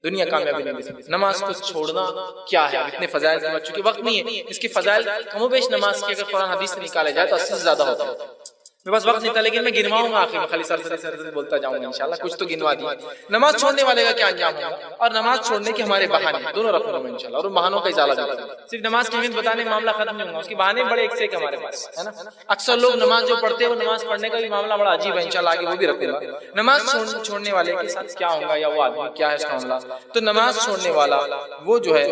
دنیا کامیابی نہیں دے سکتی۔ نماز کو چھوڑنا کیا ہے؟ اتنے فضائل کے بعد چونکہ وقت نہیں ہے، اس کے فضائل کم و بیش نماز کے اگر قرآن حدیث سے نکالا جائے تو 80 سے زیادہ ہوتا ہے۔ میرے پاس وقت نہیں تھا لیکن میں گنواؤں گا آخر میں، خالی سر بولتا جاؤں گا انشاءاللہ، کچھ تو گنوا دیا۔ نماز چھوڑنے والے کا کیا انجام ہوگا، اور نماز چھوڑنے کے ہمارے بہانے دونوں رکھوں گا میں انشاءاللہ، اور بہانوں کا ازالہ بھی کروں گا۔ صرف نماز کی اہمیت بتانے معاملہ ختم نہیں ہوگا، اس کے بہانے بڑے ایک سے ایک ہمارے پاس ہے نا۔ اکثر لوگ نماز جو پڑھتے ہیں وہ نماز پڑھنے کا بھی معاملہ بڑا عجیب ہے، انشاءاللہ آگے وہ بھی رکھوں گا۔ نماز چھوڑنے والے کے ساتھ کیا ہوگا، یا وہ آدمی کیا ہے اس کا معاملہ۔ تو نماز چھوڑنے والا وہ جو ہے،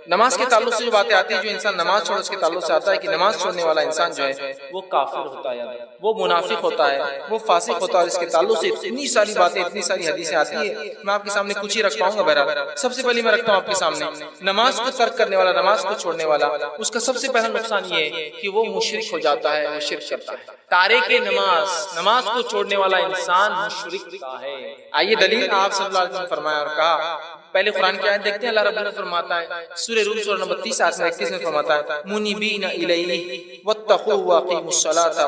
نماز کے تعلق سے جو باتیں آتی ہیں، جو انسان نماز چھوڑے اس کے تعلق سے آتا ہے کہ نماز چھوڑنے والا انسان جو ہے وہ کافر ہوتا ہے، وہ منافق ہوتا ہے، وہ فاسق ہوتا ہے۔ اور اس کے تعلق سے اتنی ساری باتیں، اتنی ساری حدیثیں آتی ہیں، میں آپ کے سامنے کچھ ہی رکھ پاؤں گا۔ بہرحال سب سے پہلے میں رکھتا ہوں آپ کے سامنے، نماز کو ترک کرنے والا، نماز کو چھوڑنے والا، اس کا سب سے پہلا نقصان یہ ہے کہ وہ مشرک ہو جاتا ہے، وہ شرک کرتا ہے۔ تارک نماز، نماز کو چھوڑنے والا انسان مشرک کا ہے۔ آئیے دلیل، آپ صلی اللہ علیہ وسلم نے فرمایا اور کہا، پہلے قرآن کی آیت دیکھتے ہیں، اللہ رب العزت فرماتا ہے سورہ روم سورہ نمبر 30 آیت 31 میں فرماتا ہے منیبین الیہ واتقوا واقیموا الصلاۃ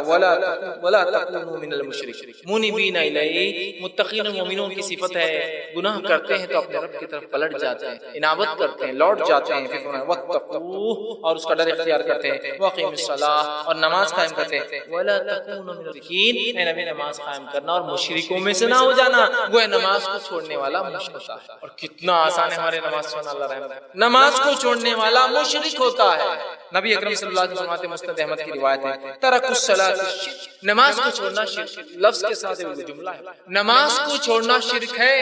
ولا تکونوا من المشرکین۔ منیبین الیہ، متقین و مومنوں کی صفت ہے، گناہ کرتے ہیں تو اپنے رب کی طرف پلٹ جاتے ہیں، انابت کرتے ہیں، لوٹ جاتے ہیں، پھر فرمایا واتقوا، اور اس کا ڈر اختیار کرتے ہیں، واقیموا الصلاۃ، اور نماز قائم کرتے ہیں، ولا تکونوا من المشرکین، اے نبی نماز قائم کرنا اور مشرکوں میں سے نہ ہو جانا۔ وہ نماز کو چھوڑنے والا مشرک ہوتا ہے، اور کتنا آسان ہے ہمارے نماز چھوڑنا، اللہ رحم ہے۔ نماز کو چھوڑنے والا مشرک ہوتا ہے۔ نبی اکرم صلی اللہ علیہ وسلم فرماتے ہیں، مسند احمد کی روایت ہے، ترک الصلاۃ شرک، نماز کو چھوڑنا شرک، لفظ کے ساتھ ایک جملہ ہے، نماز کو چھوڑنا شرک ہے۔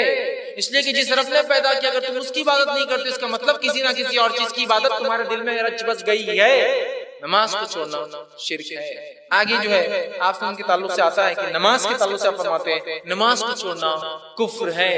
اس لیے کہ جس رب نے پیدا کیا، اگر تم اس کی عبادت نہیں کرتے، اس کا مطلب کسی نہ کسی اور چیز کی عبادت تمہارے دل میں رچ بس گئی ہے۔ نماز کو چھوڑنا شرک ہے۔ آگے جو ہے آپ کے تعلق سے آتا ہے کہ نماز کے تعلق سے آپ فرماتے ہیں نماز کو چھوڑنا کفر ہے۔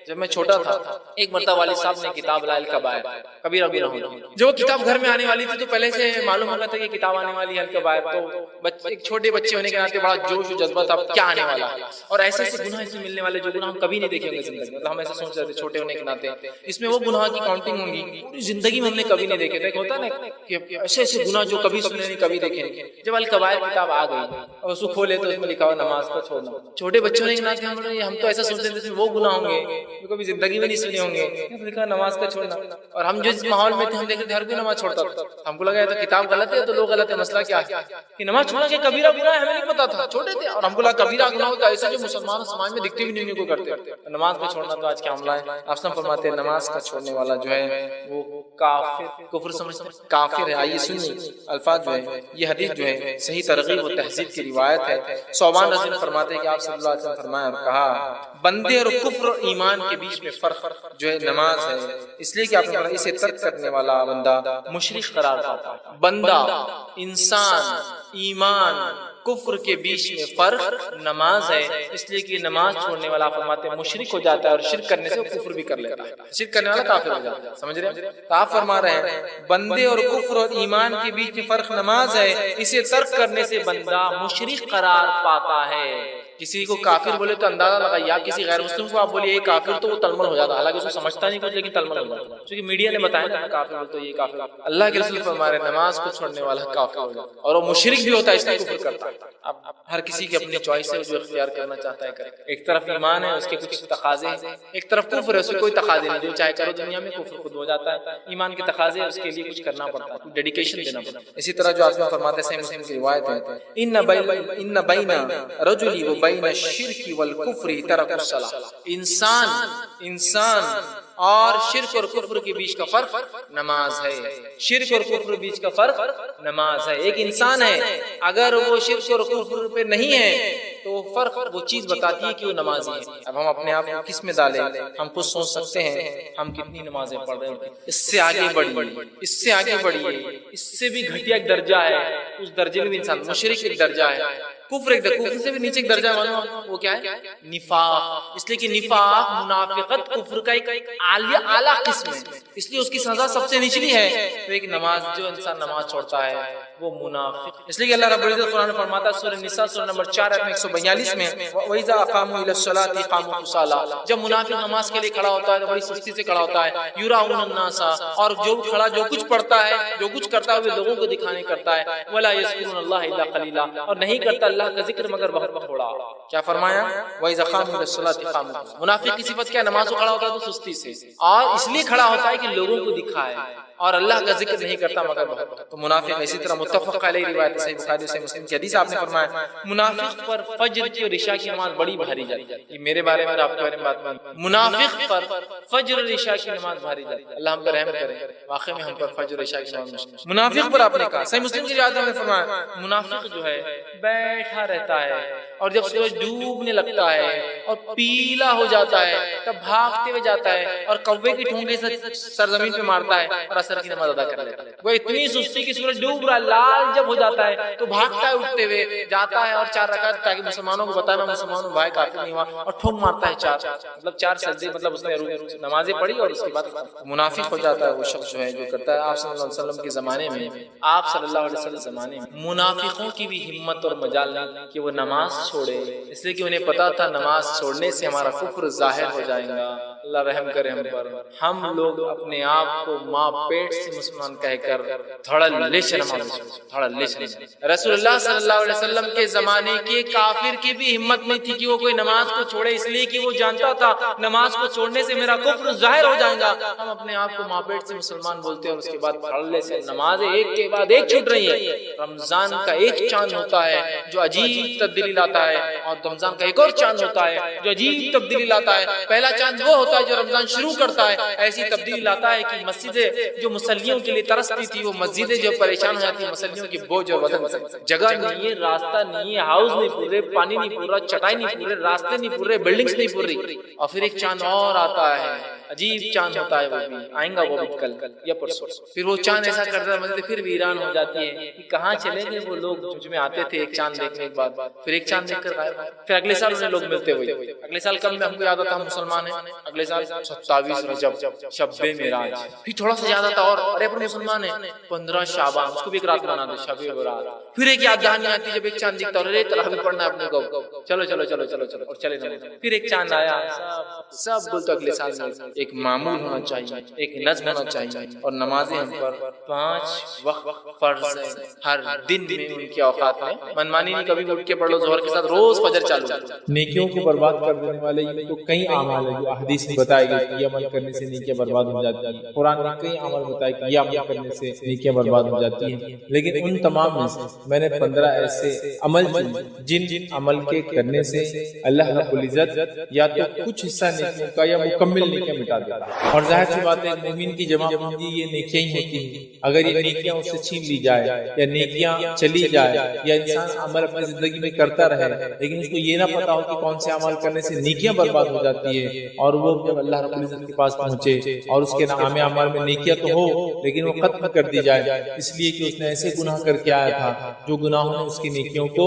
جب میں چھوٹا تھا، ایک مرتبہ والد صاحب نے کتاب لائے الکبائر، کبیرہ گناہوں کی، جو کتاب گھر میں آنے والی تھی تو پہلے سے معلوم ہوتا تھا کہ کتاب آنے والی ہے الکبائر، تو ایک چھوٹے بچے ہونے کے ناطے بڑا جوش و جذبہ تھا کیا آنے والا ہے، اور ایسے ایسے گناہ اس میں ملنے والے جو گناہ ہم کبھی نہیں دیکھیں گے زندگی میں، ہم ایسے سوچ رہے تھے چھوٹے ہونے کے ناطے اس میں وہ گناہ کی کاؤنٹنگ ہوں گی، پوری زندگی میں ہم نے کبھی نہیں دیکھے تھے۔ ہوتا نا کہ ایسے ایسے گناہ جو کبھی سنے نہیں، کبھی دیکھے نہیں۔ جب الکبائر کتاب آ گئی اور اس کو کھولے تو اس میں لکھا ہوا نماز کو چھوڑنا۔ چھوٹے بچے ہونے کے ناطے ہم تو ایسا سوچتے تھے وہ گناہ ہوں گے جو کبھی زندگی میں نہیں سنے ہوں گے، لکھا نماز کا چھوڑنا۔ اور ہم جس ماحول میں تھے ہم دیکھتے تھے ہر کوئی نماز چھوڑتا تھا، ہم کو لگا تو کتاب غلط ہے تو لوگ غلط ہے، مسئلہ کیا ہے کہ نماز چھوڑنا کہ کبیرہ گناہ ہے، ہمیں نہیں پتا تھا، چھوٹے تھے، اور ہم کو لگا کبیرہ گناہ ہوتا ہے ایسے جو مسلمان سماج میں دکھتے بھی نہیں کو کرتے۔ نماز کو چھوڑنا تو آج کا معاملہ ہے۔ آپ سب فرماتے ہیں نماز کا چھوڑنے والا جو ہے وہ کافر، کفر سمجھتے ہیں کافر ہے۔ آئیے سنیے الفاظ جو ہے، یہ حدیث جو ہے صحیح ترغیب و تہذیب کی روایت ہے۔ صوبان رضی اللہ فرماتے ہیں کہ آپ صلی اللہ علیہ وسلم فرمایا اور کہا بندے اور کفر اور ایمان کے بیچ میں فرق جو ہے نماز ہے، اس لیے کہ آپ نے فرمایا اسے ترک کرنے والا بندہ مشرک قرار پاتا ہے۔ بندہ، انسان، ایمان، کفر کے بیچ میں فرق نماز ہے، اس لیے کہ نماز چھوڑنے والا فرماتے ہیں مشرک ہو جاتا ہے، اور شرک کرنے سے وہ کفر بھی کر لیتا ہے، شرک کرنے والا کافر ہو جاتا ہے۔ سمجھ رہے ہیں؟ تو آپ فرما رہے ہیں بندے اور کفر اور ایمان کے بیچ میں فرق نماز ہے، اسے ترک کرنے سے بندہ مشرک قرار پاتا ہے۔ کسی کو کافر بولے تو اندازہ لگائیے، آپ کسی غیر مسلم کو آپ بولیے یہ کافر تو وہ تلمل ہو جاتا ہے، حالانکہ اس کو سمجھتا نہیں کچھ لیکن تلمل ہو جاتا ہے، کیونکہ میڈیا نے بتایا نا کافر بولے تو یہ کافر۔ اللہ کے رسول فرما رہے ہیں نماز کو چھوڑنے والا کافر ہو جاتا ہے، اور وہ مشرک بھی ہوتا ہے اس لیے کفر کرتا ہے۔ اب ہر کسی کی اپنی چوائس ہے، جو اختیار کرنا چاہتا ہے کرے۔ ایک طرف ایمان ہے، اس کے کچھ تقاضے ہیں، ایک طرف کفر ہے، اس کے کوئی تقاضے نہیں، جو چاہے کرو دنیا میں، کفر خود ہو جاتا ہے۔ ایمان کے تقاضے اس کے لیے کچھ کرنا پڑتا ہے، ڈیڈیکیشن دینا پڑتا ہے۔ اسی طرح جو آپ فرماتے ہیں صحیح مسلم کی روایت ہے ان بین رجل و بین الشرک والکفر ترک الصلاۃ، انسان اور شرک اور کفر کے بیچ کا فرق نماز ہے۔ شرک اور کفر کے بیچ کا فرق نماز ہے۔ ایک انسان ہے، اگر وہ شرک اور کفر پہ نہیں ہے تو وہ فرق، وہ چیز بتاتی ہے کہ وہ نمازی ہے۔ اب ہم اپنے آپ کو کس میں ڈالیں؟ ہم خود سوچ سکتے ہیں ہم کتنی نمازیں پڑھ رہے ہیں، اس سے آگے بڑھیے، اس سے آگے بڑھیے، اس سے بھی گھٹیا ایک درجہ ہے، اس درجے میں بھی انسان مشرک ایک درجہ ہے، کفر ایک درجہ، کفر سے بھی نیچے ایک درجہ ہے، وہ کیا ہے؟ نفاق۔ اس لیے کہ نفاق، منافقت کفر کا ایک اعلیٰ قسم ہے، اس لیے اس کی سزا سب سے نچلی ہے۔ تو ایک نماز، جو انسان نماز چھوڑتا ہے وہ منافق، اس لیے کہ اللہ رب العزت قرآن فرماتا ہے سورہ نساء سورہ نمبر 4 آیت 142 میں وَإِذَا أَقَامُوا إِلَى الصَّلَاةِ قَامُوا كُسَالَىٰ، جب منافق نماز کے لیے کھڑا ہوتا ہے تو بڑی سستی سے کھڑا ہوتا ہے، یُرَاءُونَ النَّاسَ، اور جو کھڑا جو کچھ پڑھتا ہے، جو کچھ کرتا ہے وہ لوگوں کو دکھانے کرتا ہے، وَلَا يَذْكُرُونَ اللَّهَ إِلَّا قَلِيلًا، اور نہیں کرتا اللہ کا ذکر مگر بہت تھوڑا. کیا فرمایا؟ وَإِذَا قَامُوا إِلَى الصَّلَاةِ قَامُوا. منافق کی صفت کیا ہے؟ نماز کو کھڑا ہوتا ہے تو سستی سے، اور اس لیے کھڑا ہوتا ہے کہ لوگوں کو دکھائے، اور اللہ کا ذکر نہیں کرتا مگر بہت. تو منافق اسی طرح متفق علیہ روایت صحیح بخاری سے مسلم کی حدیث آپ نے فرمایا منافق پر فجر کی اور عشاء کی نماز بڑی بھاری جاتی ہے. یہ میرے بارے میں آپ کے بارے میں بات مان. منافق پر فجر اور عشاء کی نماز بھاری جاتی ہے. اللہ ہم پر رحم کرے. واقعی میں ہم پر فجر اور عشاء کی نماز منافق پر آپ نے کہا. صحیح مسلم کی روایت میں فرمایا منافق جو ہے بیٹھا رہتا ہے اور جب سورج ڈوبنے لگتا ہے اور پیلا ہو جاتا ہے تب بھاگتے ہوئے جاتا ہے اور کوے کی ٹھونگے سے سرزمین پہ مارتا ہے اور اثر کی نماز ادا کر لیتا ہے. وہ اتنی سستی کہ سورج ڈوب رہا لال جب ہو جاتا ہے تو بھاگتا ہے اٹھتے ہوئے جاتا ہے اور 4 رکعت تاکہ مسلمانوں کو بتائے میں مسلمان ہوں بھائی کافر نہیں ہوا, اور ٹھونگ مارتا ہے 4 مطلب 4 سجدے مطلب اس نے نمازیں پڑھی اور اس کے بعد منافق ہو جاتا ہے وہ شخص جو ہے جو کرتا ہے. آپ صلی اللہ علیہ وسلم کے زمانے میں آپ صلی اللہ علیہ وسلم زمانے میں منافقوں کی بھی ہمت اور مجال نہیں کہ وہ نماز چھوڑے, اس لیے کہ انہیں پتا تھا نماز چھوڑنے سے ہمارا کفر ظاہر ہو جائے گا. اللہ رحم کرے ہم پر. ہم لوگ اپنے آپ کو ماں پیٹ سے مسلمان کہہ کر دھڑلے سے نماز دھڑلے سے. رسول اللہ صلی اللہ علیہ وسلم کے زمانے کے کافر کی بھی ہمت نہیں تھی کہ وہ کوئی نماز کو چھوڑے, اس لیے کہ وہ جانتا تھا نماز کو چھوڑنے سے میرا کفر ظاہر ہو جائے گا. ہم اپنے آپ کو ماں پیٹ سے مسلمان بولتے ہیں اور اس کے بعد دھڑلے سے نمازیں ایک کے بعد ایک چھوٹ رہی ہیں. رمضان کا ایک چاند ہوتا ہے جو عجیب تبدیلی لاتا ہے, اور رمضان کا ایک اور چاند ہوتا ہے جو عجیب تبدیلی لاتا ہے. پہلا چاند وہ ہوتا ہے جو رمضان شروع کرتا ہے, ایسی تبدیلی لاتا ہے کہ مسجدیں جو مصلیوں کے لیے ترستی تھی وہ مسجدیں جو پریشان ہو جاتی ہیں, مصلیوں کی بوجھ اور وزن سے جگہ نہیں ہے, راستہ نہیں ہے, ہاؤس نہیں پور رہے, پانی نہیں پور رہا, چٹائی نہیں پور رہے, راستے نہیں پور رہے, بلڈنگز نہیں پور رہی. اور پھر ایک چاند اور آتا ہے, عجیب چاند ہوتا ہے, وہ بھی آئیں گا وہ بھی کل یا پرسوں. پھر وہ چاند ایسا کرتا ہے مسجد پھر ویران ہو جاتی ہے کہ کہاں چلے گئے وہ لوگ جو میں آتے تھے ایک چاند دیکھنے کے بعد, پھر ایک چاند دیکھ کر غائب. پھر اگلے سال انہیں لوگ ملتے ہوئے, اگلے سال کب میں ہم کو یاد آتا ہم مسلمان ہیں, اگلے سال 27 رجب شب معراج, پھر تھوڑا سا زیادہ تھا اور ارے پر مسلمان ہیں 15 شعبان اس کو بھی ایک رات بنا دے شب برات. پھر ایک یاد دہانی آتی جب ایک چاند دکھتا اور تراویح پڑھنا ہے اپنے کو, چلو چلو چلو چلو چلو اور چلے جاؤ. پھر ایک چاند آیا, سب بولتے اگلے سال میں ایک معمول ہونا چاہیے, ایک نظم ہونا چاہیے, اور نمازیں ہم پر 5 وقت فرض ہیں ہر دن میں ان کی اوقات میں. منمانی نہیں کبھی اٹھ کے پڑھ لو ظہر کے ساتھ روز فجر چالو. نیکیوں کو برباد کر دینے والے یہ تو کئی اعمال ہیں جو احادیث میں بتائے گئے کہ یہ عمل کرنے سے نیکیاں برباد ہو جاتی ہیں. قرآن میں کئی عمل بتائے کہ یہ عمل کرنے سے نیکیاں برباد ہو جاتی ہیں, لیکن ان تمام میں سے میں نے 15 ایسے عمل جن عمل کے کرنے سے اللہ رب العزت یا تو کچھ حصہ نیکیوں کا یا مکمل نیکیاں مٹا دیتا ہے. اور ظاہر سی بات ہے مومن کی جمع بندی یہ نیکیاں ہی ہوتی ہیں. اگر یہ نیکیاں اس سے چھین لی جائے یا نیکیاں چلی جائے یا انسان عمل اپنی زندگی میں کرتا رہے لیکن اس کو یہ نہ پتا ہو کہ کون سے عمل کرنے سے نیکیاں برباد ہو جاتی ہے, اور وہ جب اللہ رب العزت کے پاس پہنچے اور اس کے نام اعمال میں نیکیاں تو ہو لیکن وہ ختم کر دی جائے اس لیے کہ اس نے ایسے گناہ کر کے آیا تھا جو گناہوں نے اس کی نیکیوں کو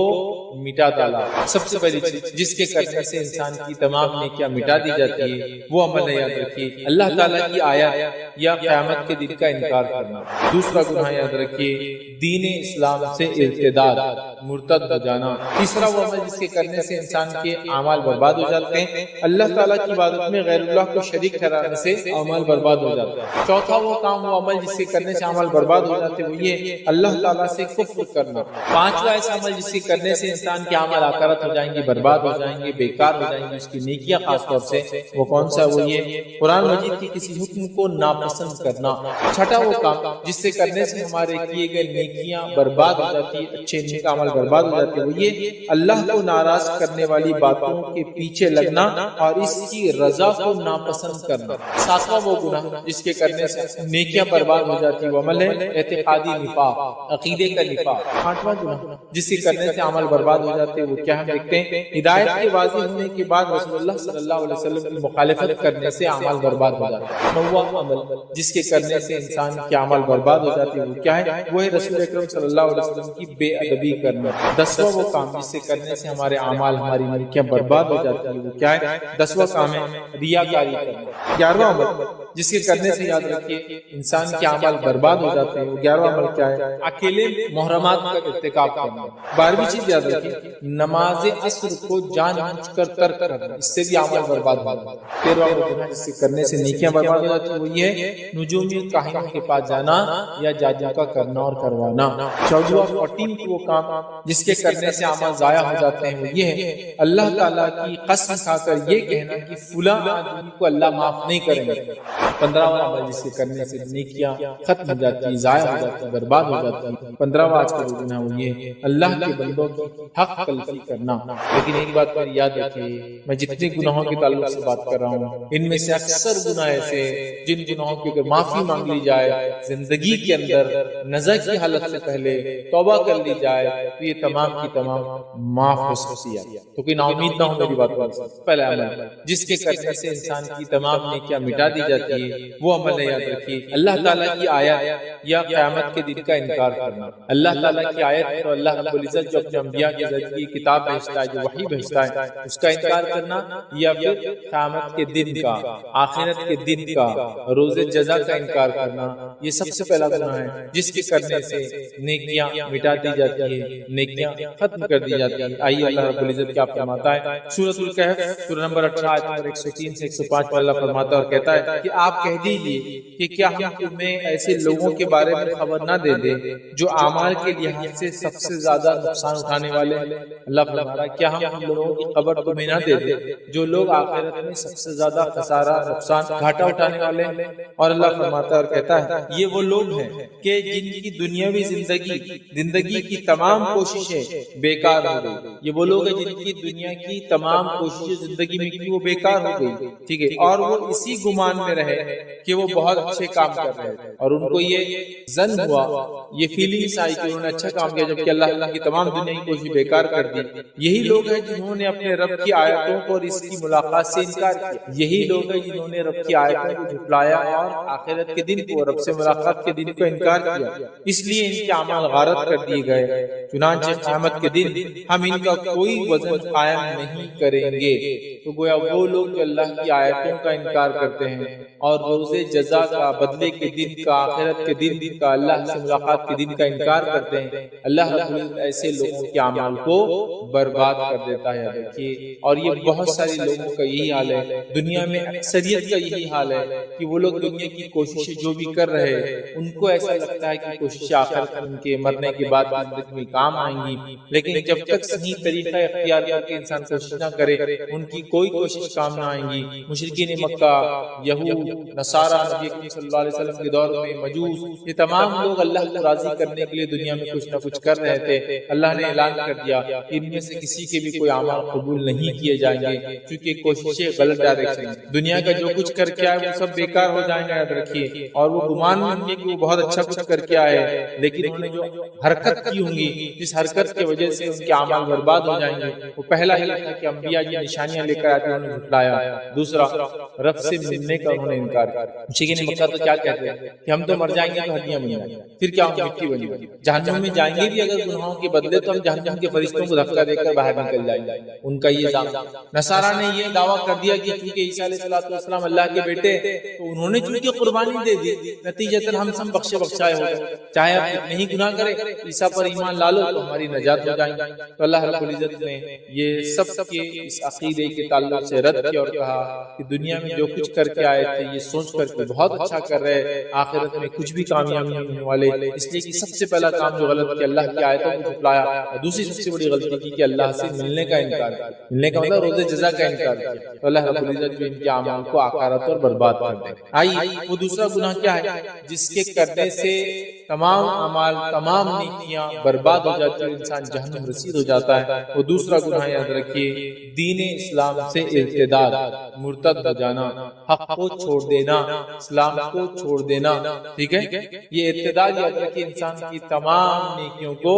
مٹا ڈالا. سب سے پہلی چیز جس کے کرنے سے انسان کی تمام نیکیاں مٹا دی جاتی ہے وہ عمل یاد رکھیے اللہ تعالیٰ کی آیات یا قیامت کے دن کا انکار کرنا. دوسرا گناہ یاد رکھیے دین اسلام سے ارتداد مرتد ہو جانا. تیسرا وہ عمل جس کے کرنے سے انسان کے اعمال برباد ہو جاتے ہیں اللہ تعالیٰ کی عبادت میں غیر اللہ کو شریک ٹھہرانے سے اعمال برباد ہو جاتا ہے. چوتھا وہ کام وہ عمل جس کے کرنے سے اعمال برباد ہو جاتے ہیں وہ یہ اللہ تعالیٰ سے کفر کرنا. پانچواں ایسا عمل جس کے کرنے سے انسان کے اعمال آخرت ہو جائیں گے, برباد ہو جائیں گے, بیکار ہو جائیں گے, اس کی نیکیاں خاص طور سے وہ کون سا وہ یہ قرآن مجید کی کسی حکم کو ناپسند کرنا. چھٹا وہ کام جس سے کرنے سے ہمارے کیے گئے نیکیاں برباد ہو جاتی ہے, اچھے نیک اعمال برباد ہو جاتے ہیں وہ یہ اللہ کو ناراض کرنے والی باتوں کے پیچھے لگنا اور اس کی رضا کو ناپسند کرنا. ساتواں وہ گناہ جس کے کرنے سے نیکیاں برباد ہو جاتی ہے وہ عمل ہے اعتقادی نفاق, عقیدے کا نفاق. آٹھواں گناہ جس کے کرنے سے عمل برباد ہو جاتے ہیں وہ کیا ہم دیکھتے ہیں ہدایت کے واضح ہونے کے بعد رسول اللہ صلی اللہ علیہ وسلم کی مخالفت کرنے سے عمل برباد ہو جاتا ہے. نواں عمل جس کے کرنے سے انسان کے عمل برباد ہو جاتے ہیں وہ کیا ہے وہ ہے رسول اکرم صلی اللہ علیہ وسلم کی بے ادبی کرنا. 10واں وہ کام جس سے کرنے سے ہمارے اعمال ہماری نیکیاں برباد ہو جاتی ہیں وہ کیا ہے 10واں کام ہے ریاکاری کرنا. 11واں عمل جس کے کرنے سے یاد رکھیے انسان کے اعمال برباد ہو جاتے ہیں۔ وہ 11واں عمل کیا ہے؟ اکیلے محرمات کا ارتکاب کرنا۔ 12ویں چیز یاد رکھیے نماز عصر کو جان بوجھ کر ترک کرنا، اس سے بھی اعمال برباد ہو جاتے ہیں۔ 13واں گناہ جس سے کرنے سے نیکیاں برباد ہو جاتی ہیں وہ یہ ہے نجومی کاہنوں کے پاس جانا یا جادو کا کرنا اور کروانا۔ 14واں 14 وہ کام جس کے کرنے سے اعمال ضائع ہو جاتے ہیں وہ یہ ہے اللہ تعالیٰ کی قسم کھا کر یہ کہنا کہ فلاں آدمی کو اللہ معاف نہیں کریں گے۔ 15واں عمل جس کے کرنے سے نیکیاں ختم ہو جاتی ہیں، ضائع ہو جاتی ہیں، برباد ہو جاتی ہیں۔ 15واں آج کا جو گناہ وہ یہ ہے اللہ کے بندوں کی حق تلفی کرنا۔ لیکن ایک بات پر یاد رکھیے میں جتنے گناہوں کے تعلق سے بات کر رہا ہوں ان میں سے اکثر گناہ ایسے جن گناہوں کی اگر معافی مانگ لی جائے زندگی کے اندر نزع کی حالت سے پہلے توبہ کر لی جائے تو یہ تمام کی تمام معاف ہو سکتی ہے۔ تو کوئی نا امید نہ ہو میری بات پر۔ پہلا عمل جس کے کرنے سے انسان کی تمام نیکیاں مٹا دی جاتی ہے وہ عمل یاد رکھیے اللہ تعالیٰ کی آیت یا قیامت کے دن کا انکار کرنا۔ اللہ تعالیٰ کی آیت اور اللہ رب العزت جو اپنے انبیاء کے ذریعے کتاب بھیجتا ہے، جو وحی بھیجتا ہے، اس کا انکار کرنا، یا پھر قیامت کے دن کا، آخرت کے دن کا، روز جزا کا انکار کرنا، یہ سب سے پہلا گناہ ہے جس کے کرنے سے نیکیاں مٹا دی جاتی ہے، نیکیاں ختم کر دی جاتی ہے۔ آئیے اللہ رب العزت کیا فرماتا ہے سورۃ الکہف سورہ نمبر 18 آیت نمبر 103 سے 105 میں اللہ فرماتا ہے اور کہتا ہے کہ آپ کہہ دیجئے کہ کیا ہم تمہیں ایسے لوگوں کے بارے میں خبر نہ دے دیں جو اعمال کے لحاظ سے سب سے زیادہ نقصان اٹھانے والے ہیں۔ اللہ فرماتا ہے کیا ہم ان لوگوں کی خبر تمہیں نہ دے دیں جو لوگ آخرت میں سب سے زیادہ خسارہ، نقصان، گھاٹا اٹھانے والے ہیں۔ اور اللہ فرماتا ہے اور کہتا ہے یہ وہ لوگ ہیں کہ جن کی دنیاوی زندگی کی تمام کوششیں بیکار ہو گئی۔ یہ وہ لوگ ہیں جن کی دنیا کی تمام کوششیں زندگی میں کی وہ بیکار ہو گئی، ٹھیک ہے، اور وہ اسی گمان میں رہے کہ وہ بہت اچھے کام کر رہے ہیں اور ان کو یہ ظن ہوا، یہ فیلنگس آئی کہ انہوں نے اچھا کام کیا جبکہ اللہ کی تمام دنیا کی کوشش بیکار کر دی۔ یہی لوگ ہیں جنہوں نے اپنے رب کی آیتوں کو اور اس کی ملاقات سے انکار کیا۔ یہی لوگ ہیں جنہوں نے رب کی آیتوں کو جھٹلایا اور آخرت کے دن کو، رب سے ملاقات کے دن کو انکار کیا، اس لیے ان کے اعمال غارت کر دیے گئے۔ چنانچہ قیامت کے دن ہم ان کا کوئی وزن قائم نہیں کریں گے۔ تو گویا وہ لوگ جو اللہ کی آیتوں کا انکار کرتے ہیں اور روز جزا کا، بدلے کے دن کا، آخرت کے دن کا، اللہ سے ملاقات کے دن کا انکار کرتے ہیں، اللہ رب العزت ایسے لوگوں کے اعمال کو برباد کر دیتا ہے۔ دیکھیے اور یہ بہت سارے لوگوں کا یہی حال ہے، دنیا میں اکثریت کا یہی حال ہے کہ وہ لوگ دنیا کی کوششیں جو بھی کر رہے ہیں ان کو ایسا لگتا ہے کہ کوششیں آخرت ان کے مرنے کے بعد زندگی میں کام آئیں گی، لیکن جب تک صحیح طریقہ اختیار کر کے انسان کوشش نہ کرے ان کی کوئی کوشش کام نہ آئیں گی۔ مشرکین مکہ، یہود، نصارہ، نبی کریم صلی اللہ علیہ وسلم کے دور میں مجوس، یہ تمام لوگ اللہ کو راضی کرنے کے لیے دنیا میں کچھ نہ کچھ کر رہے تھے۔ اللہ نے اعلان کر دیا کہ ان میں سے کسی کے بھی کوئی اعمال قبول نہیں کیے جائیں گے کیونکہ کوششیں غلط ڈائریکشن، دنیا کا جو کچھ کر کے آئے وہ سب بیکار ہو جائیں گے، یاد رکھیے۔ اور وہ گمان میں کہ وہ بہت اچھا کچھ کر کے آئے لیکن انہوں نے جو حرکت کی ہوں گی جس حرکت کی وجہ سے ان کے اعمال برباد ہو جائیں گے، وہ پہلا ہی تھا کہ انبیاء جو نشانیاں لے کر آتے انہوں نے جھٹلایا، دوسرا رب سے ملنے کا انہوں نے انکار کیا۔ مشرکین مکہ تو کیا کہتے ہیں کہ ہم تو مر جائیں گے تو ہڈیاں بن جائیں گے، پھر کیا ہم مٹی بن جائیں گے، جہنم میں جائیں گے بھی اگر گناہوں کے بدلے تو ہم جہنم کے فرشتوں کو دھکا دے کر باہر نکل جائیں گے، ان کا یہ دعویٰ۔ نصارہ نے یہ دعویٰ کر دیا کہ چونکہ عیسیٰ علیہ السلام اللہ کے بیٹے تو انہوں نے چونکہ قربانی دے دی، نتیجتاً ہم سب بخشائے ہو گئے، چاہے آپ کتنے ہی گناہ کرے عیسیٰ پر ایمان لا لو تو ہماری نجات ہو جائے گی۔ تو اللہ رب العزت نے یہ سب کے اس عقیدے کے تعلق سے رد کیا اور کہا کہ دنیا میں جو کچھ کر کے آئے تھے یہ سوچ کر کے بہت اچھا کر رہے، آخرت میں کچھ بھی کامیاب نہیں ہونے والے، اس لیے کہ سب سے پہلا کام جو غلط کیا اللہ کی آیتوں کو جھٹلایا، اور دوسری سب سے بڑی غلطی کی کہ اللہ سے ملنے کا انکار کیا، ملنے کا مطلب روز جزا کا انکار کیا۔ تو اللہ رب العزت جو ان کے اعمال کو آکارت اور برباد کر دے۔ آئی وہ دوسرا گناہ کیا ہے جس کے کرنے سے تمام اعمال، تمام نیکیاں برباد ہو جاتی ہے، انسان جہنم رسید ہو جاتا ہے۔ وہ دوسرا گناہ یاد رکھیے دین اسلام سے ارتداد، مرتد ہو جانا، حق کو چھوڑ دینا، اسلام کو چھوڑ دینا، ٹھیک ہے۔ یہ ارتداد یاد رکھیے انسان کی تمام نیکیوں کو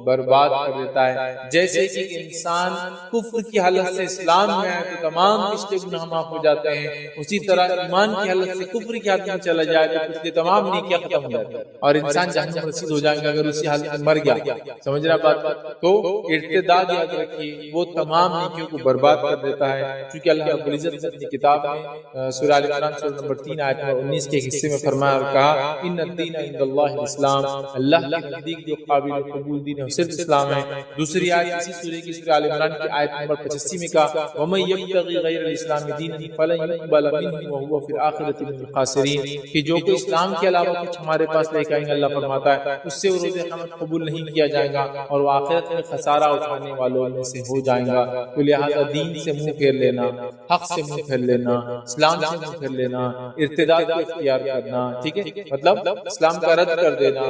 برباد کر دیتا ہے۔ جیسے کہ انسان کفر کی حالت سے اسلام میں آئے تو تمام پچھلے گناہ معاف ہو جاتے ہیں، اسی طرح ایمان کی حالت سے کفر کی حالت میں چلا جائے تو پچھلے تمام نیکیاں ختم ہو جاتی ہیں اور انسان جہنم رسید ہو جائے گا اگر اسی حالت میں مر گیا۔ سمجھ رہا بات؟ تو ارتداد یاد رکھیے وہ تمام نیکیوں کو برباد کر دیتا ہے، چونکہ اللہ رب العزت نے اپنی کتاب میں سورہ آل عمران سورہ نمبر 3 آیت نمبر 19 کے حصے میں فرمایا اور کہا ان الدین عند اللہ الاسلام، اللہ کے نزدیک جو قابل قبول دین ہے صرف اسلام ہے۔ دوسری آیت اسی سورہ کی سورہ آل عمران کی آیت نمبر 85 میں کہا ومن یبتغی غیر الاسلام دینا فلن یقبل منہ وهو فی الآخرۃ من الخاسرین، کہ جو کوئی اسلام کے علاوہ کچھ ہمارے پاس لے کے آئیں گے اللہ فرماتا ہے اس سے وہ روز قیامت قبول نہیں کیا جائے گا اور وہ آخرت میں خسارہ اٹھانے والوں میں سے ہو جائیں گا۔ تو لہذا دین سے منہ پھیر لینا، حق سے منہ پھیر لینا، اسلام سے منہ پھیر لینا، ارتداد کو اختیار کرنا، ٹھیک ہے، مطلب اسلام کا رد کر دینا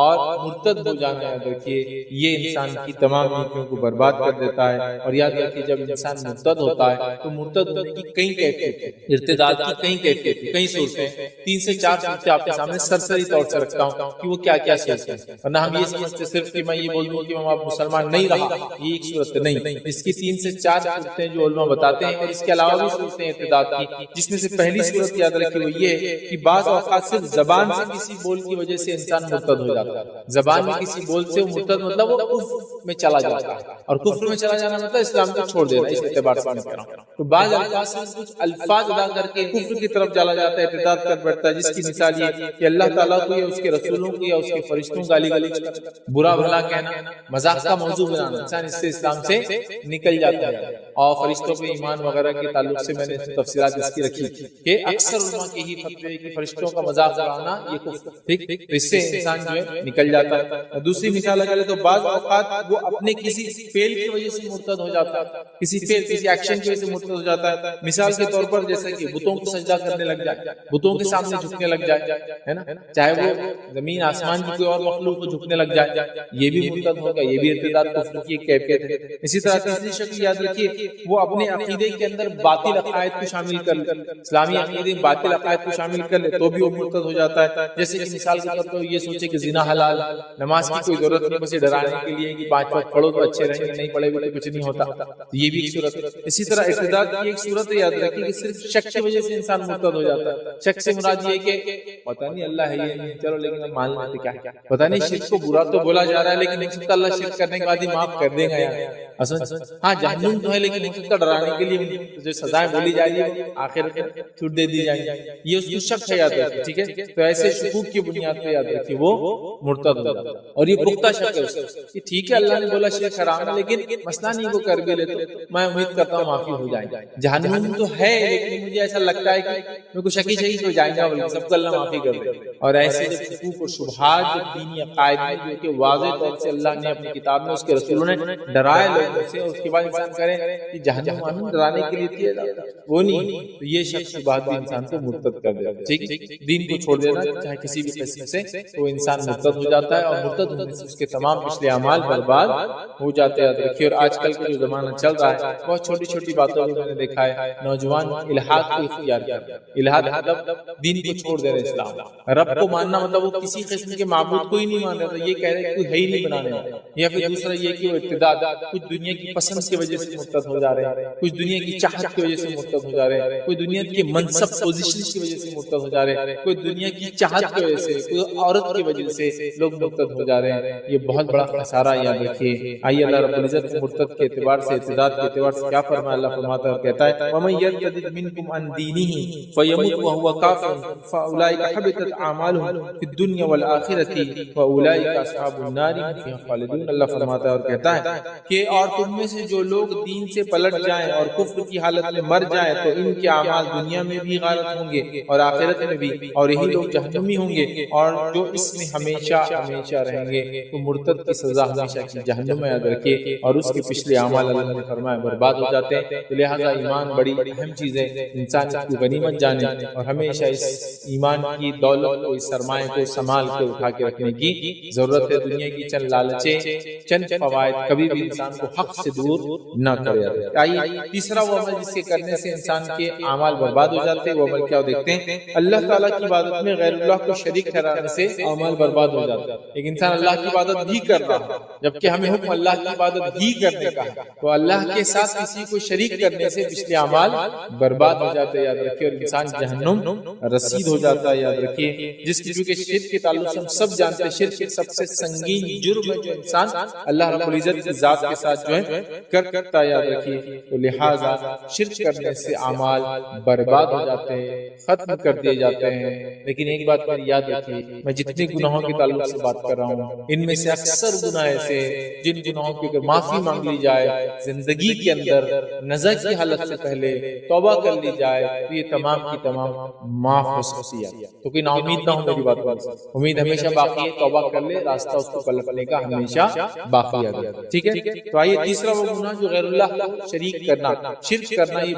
اور مرتد ہو جانا، یاد رکھیے یہ انسان کی تمام نیکیوں کو برباد کر دیتا ہے۔ اور یاد رکھیے جب انسان مرتد ہوتا ہے تو مرتد ہونے کی کئی کیفیت ہے، ارتداد کی کئی کیفیت ہے، کئی صورتیں، 3 سے 4 صورتیں آپ کے سامنے سرسری طور سے رکھتا ہوں کہ وہ کیا کیا صورتیں ہیں، ورنہ ہم یہ سمجھتے صرف کہ میں یہ بول دوں کہ آپ مسلمان نہیں رہا، یہ ایک صورت نہیں، اس کی 3 سے 4 صورتیں جو علماء بتاتے ہیں، اور اس کے علاوہ بھی صورتیں ارتداد کی، جس میں سے پہلی صورت یاد رکھیے وہ یہ ہے کہ بعض اوقات صرف زبان سے کسی بول کی وجہ سے انسان مرتد ہو جاتا ہے، زبان میں کسی بول سے مرتد مطلب وہ کفر میں چلا جاتا ہے، اور کفر میں چلا جانا مطلب اسلام کو چھوڑ دینا، اس اعتبار سے میں کہہ رہا ہوں۔ تو بعض اوقات سے کچھ الفاظ ادا کر کے کفر کی طرف چلا جاتا ہے، ارتداد کر بیٹھتا ہے، جس کی مثال یہ کہ اللہ تعالیٰ کو یا اس کے رسولوں کو یا اس کے فرشتوں کو گالی گلوچ کرنا، برا بھلا کہنا، مذاق کا موضوع بنانا، انسان اس سے اسلام سے نکل جاتا ہے۔ اور فرشتوں پہ ایمان وغیرہ کے تعلق سے میں نے تفصیلات اس کی رکھی کہ اکثر علماء کے ہی فتوی ہے کہ فرشتوں کا مذاق اڑانا یہ کفر، ٹھیک، اس سے انسان جو ہے نکل جاتا ہے۔ دوسری مثال اگر لے تو بعض اوقات وہ اپنے کسی فعل کی وجہ سے مرتد ہو جاتا ہے، کسی فعل کسی ایکشن کی وجہ سے مرتد ہو جاتا ہے، مثال کے طور پر جیسے کہ بتوں کو سجدہ کرنے لگ جائے، بتوں کے سامنے جھکنے لگ جائے، ہے نا، چاہے وہ زمین آسمان کی کوئی اور مخلوق کو جھکنے لگ جائے، یہ بھی مرتد ہوگا، یہ بھی ارتداد کفر کی ایک کیفیت ہے۔ اسی طرح تیسری شکل یاد رکھیے وہ اپنے عقیدے کے اندر باطل عقائد کو شامل کر لے، اسلامی عقیدے میں باطل عقائد کو شامل کر لے تو بھی وہ مرتد ہو جاتا ہے۔ جیسے کہ مثال کے طور پر یہ سوچے کہ زنا حلال، نماز کی کوئی ضرورت نہیں، بس ڈرانے کے لیے کہ 5 وقت پڑھو تو اچھے رہیں گے، نہیں پڑھے گے تو کچھ نہیں ہوتا، یہ بھی ایک صورت ہے۔ اسی طرح ارتداد کی ایک صورت یاد رکھیے کہ صرف شک کی وجہ سے انسان مرتد ہو جاتا ہے۔ شک سے مراد یہ کہ پتہ نہیں اللہ ہے یہ نہیں، چلو لیکن ہم مان لیتے، کیا پتہ نہیں شرک کو برا تو بولا جا رہا ہے لیکن ہو سکتا اللہ شرک کرنے کے بعد ہی معاف کر دے گا یار، ہاں جہنم تو ہے لیکن ہو سکتا ڈرانے کے لیے جو سزائیں بولی جا رہی ہے آخر چھوٹ دے دی جائیں گی، یہ اس کو شک ہے یاد رکھیے، ٹھیک ہے۔ تو ایسے شکوک کی بنیاد پہ یاد رکھیے وہ مرتد ہو جاتا ہے، اور یہ پختہ شک ہے اس کی، ٹھیک ہے اللہ نے بولا شرک حرام ہے لیکن مسئلہ نہیں وہ کر بھی لیتے، میں امید کرتا ہوں معافی ہو جائے گی۔ جہنم تو ہے لیکن مجھے ایسا لگتا ہے کہ میں کو شکی شہید ہو جائے گا، بلکہ سب کو اللہ معافی کر دے۔ اور ایسے جب شکوک اور شبہات دینی عقائد میں جو کہ واضح طور سے اللہ نے اپنی کتاب میں اس کے رسولوں نے ڈرائے لوگوں سے، اور اس کے بعد انسان کرے کہ جہنم آمین ڈرانے کے لیے کیا جاتا ہے وہ نہیں، تو یہ شخص بات بھی انسان کو مرتد کر دیتا ہے، ٹھیک ہے۔ دین کو چھوڑ دینا چاہے کسی بھی قسم سے تو انسان مرتد ہو جاتا ہے، اور مرتد ہونے سے اس کے تمام پچھلے اعمال برباد ہو جاتے ہیں۔ دیکھیے اور آج کل کا جو زمانہ چل رہا ہے بہت چھوٹی چھوٹی باتوں میں نے دیکھا ہے نوجوان الحاد کو اختیار کیا، الحاد مطلب دین کو چھوڑ دے رہے، اسلام رب کو ماننا مطلب وہ کسی قسم کے معبود کو ہی نہیں مان رہا، یہ کہہ رہے کوئی ہے ہی نہیں بنانے والا، یا پھر دوسرا یہ کہ وہ ارتداد کچھ دنیا کی پسند کی وجہ سے مرتد ہو جا رہے ہیں، کچھ دنیا کی چاہت کی وجہ سے مرتد ہو جا رہے ہیں، کوئی دنیا کی منصب پوزیشن کی وجہ سے مرتد ہو جا رہے ہیں، کوئی دنیا کی چاہت کی وجہ سے، کوئی عورت کی وجہ سے لوگ مرتد ہو جا رہے ہیں۔ یہ بہت بڑا خسارہ یاد رکھیے۔ آئیے اللہ رب العزت مرتد کے اعتبار سے، ارتداد کے اعتبار سے کیا فرمایا، اللہ فرماتا ہے اور کہتا ہے وَمَن يَرْتَدِدْ مِنْكُمْ عَنْ دِينِهِ فَيَمُتْ وَهُوَ كَافِرٌ فَأُولَٰئِكَ حَبِطَتْ أَعْمَالُهُمْ فِي الدُّنْيَا وَالْآخِرَةِ وَأُولَٰئِكَ أَصْحَابُ النَّارِ هُمْ فِيهَا خَالِدُونَ۔ اللہ فرماتا ہے اور کہتا ہے کہ اور تم میں سے جو لوگ دین سے پلٹ جائیں اور کفر کی حالت میں مر جائیں تو ان کے اعمال دنیا میں بھی غارت ہوں گے اور آخرت میں بھی، اور یہی لوگ جہنمی ہوں گے اور جو اس میں ہمیشہ ہمیشہ رہیں گے۔ تو مرتد کی سزا ہمیشہ کی جہنم میں یاد رکھیے، اور اس کے پچھلے اعمال اللہ نے فرمایا برباد ہو جاتے ہیں۔ تو لہٰذا ایمان بڑی اہم چیز ہے، انسان اس کی غنیمت جانے اور ہمیشہ اس ایمان کی دولت کو، اس سرمایہ کو سنبھال کے اٹھا کے رکھنے کی ضرورت ہے۔ دنیا کی چند لالچیں، چند فوائد کبھی بھی انسان کو حق سے دور نہ کرے۔ آئیے تیسرا وہ عمل جس کے کرنے سے انسان کے اعمال برباد ہو جاتے ہیں، وہ عمل کیا دیکھتے ہیں؟ اللہ تعالیٰ کی عبادت میں غیر اللہ کو شریک ٹھہرانے سے اعمال برباد ہو جاتے ہیں۔ ایک انسان اللہ کی عبادت بھی کر اللہ ہے، جبکہ ہمیں حکم اللہ کی عبادت ہی کرنے کا ہے، تو اللہ کے ساتھ کسی کو شریک کرنے سے پچھلے اعمال برباد ہو جاتے ہیں، یاد رکھیے، اور انسان جہنم رسید ہو جاتا ہے، یاد رکھیے، جس کی چونکہ شرک کے تعلق سے ہم سب جانتے ہیں شرک سب سے سنگین جرم ہے جو انسان اللہ رب العزت کی ذات کے ساتھ جو ہے کرتا ہے، یاد رکھیے، تو لہٰذا شرک کرنے سے اعمال برباد ہو جاتے ہیں، ختم کر دیے جاتے ہیں۔ لیکن ایک بات میری یاد رکھیے، میں جتنے گناہوں کے تعلق سے بات کر رہا ہوں ان میں سے اکثر گناہ ایسے جن گناہوں کی اگر معافی مانگ لی جائے زندگی کے اندر نزع کی حالت سے پہلے توبہ کر لی جائے تو یہ تمام کی تمام معاف ہو سکتی ہے۔ تو کوئی نا امید نہ ہو میری بات پر، امید ہمیشہ باقی ہے، توبہ کر لے، راستہ اس کو پلٹنے کا ہمیشہ باقی ہے، ٹھیک ہے۔ تو آئیے تیسرا وہ گناہ جو غیر اللہ کو شریک کرنا، شرک کرنا، یہ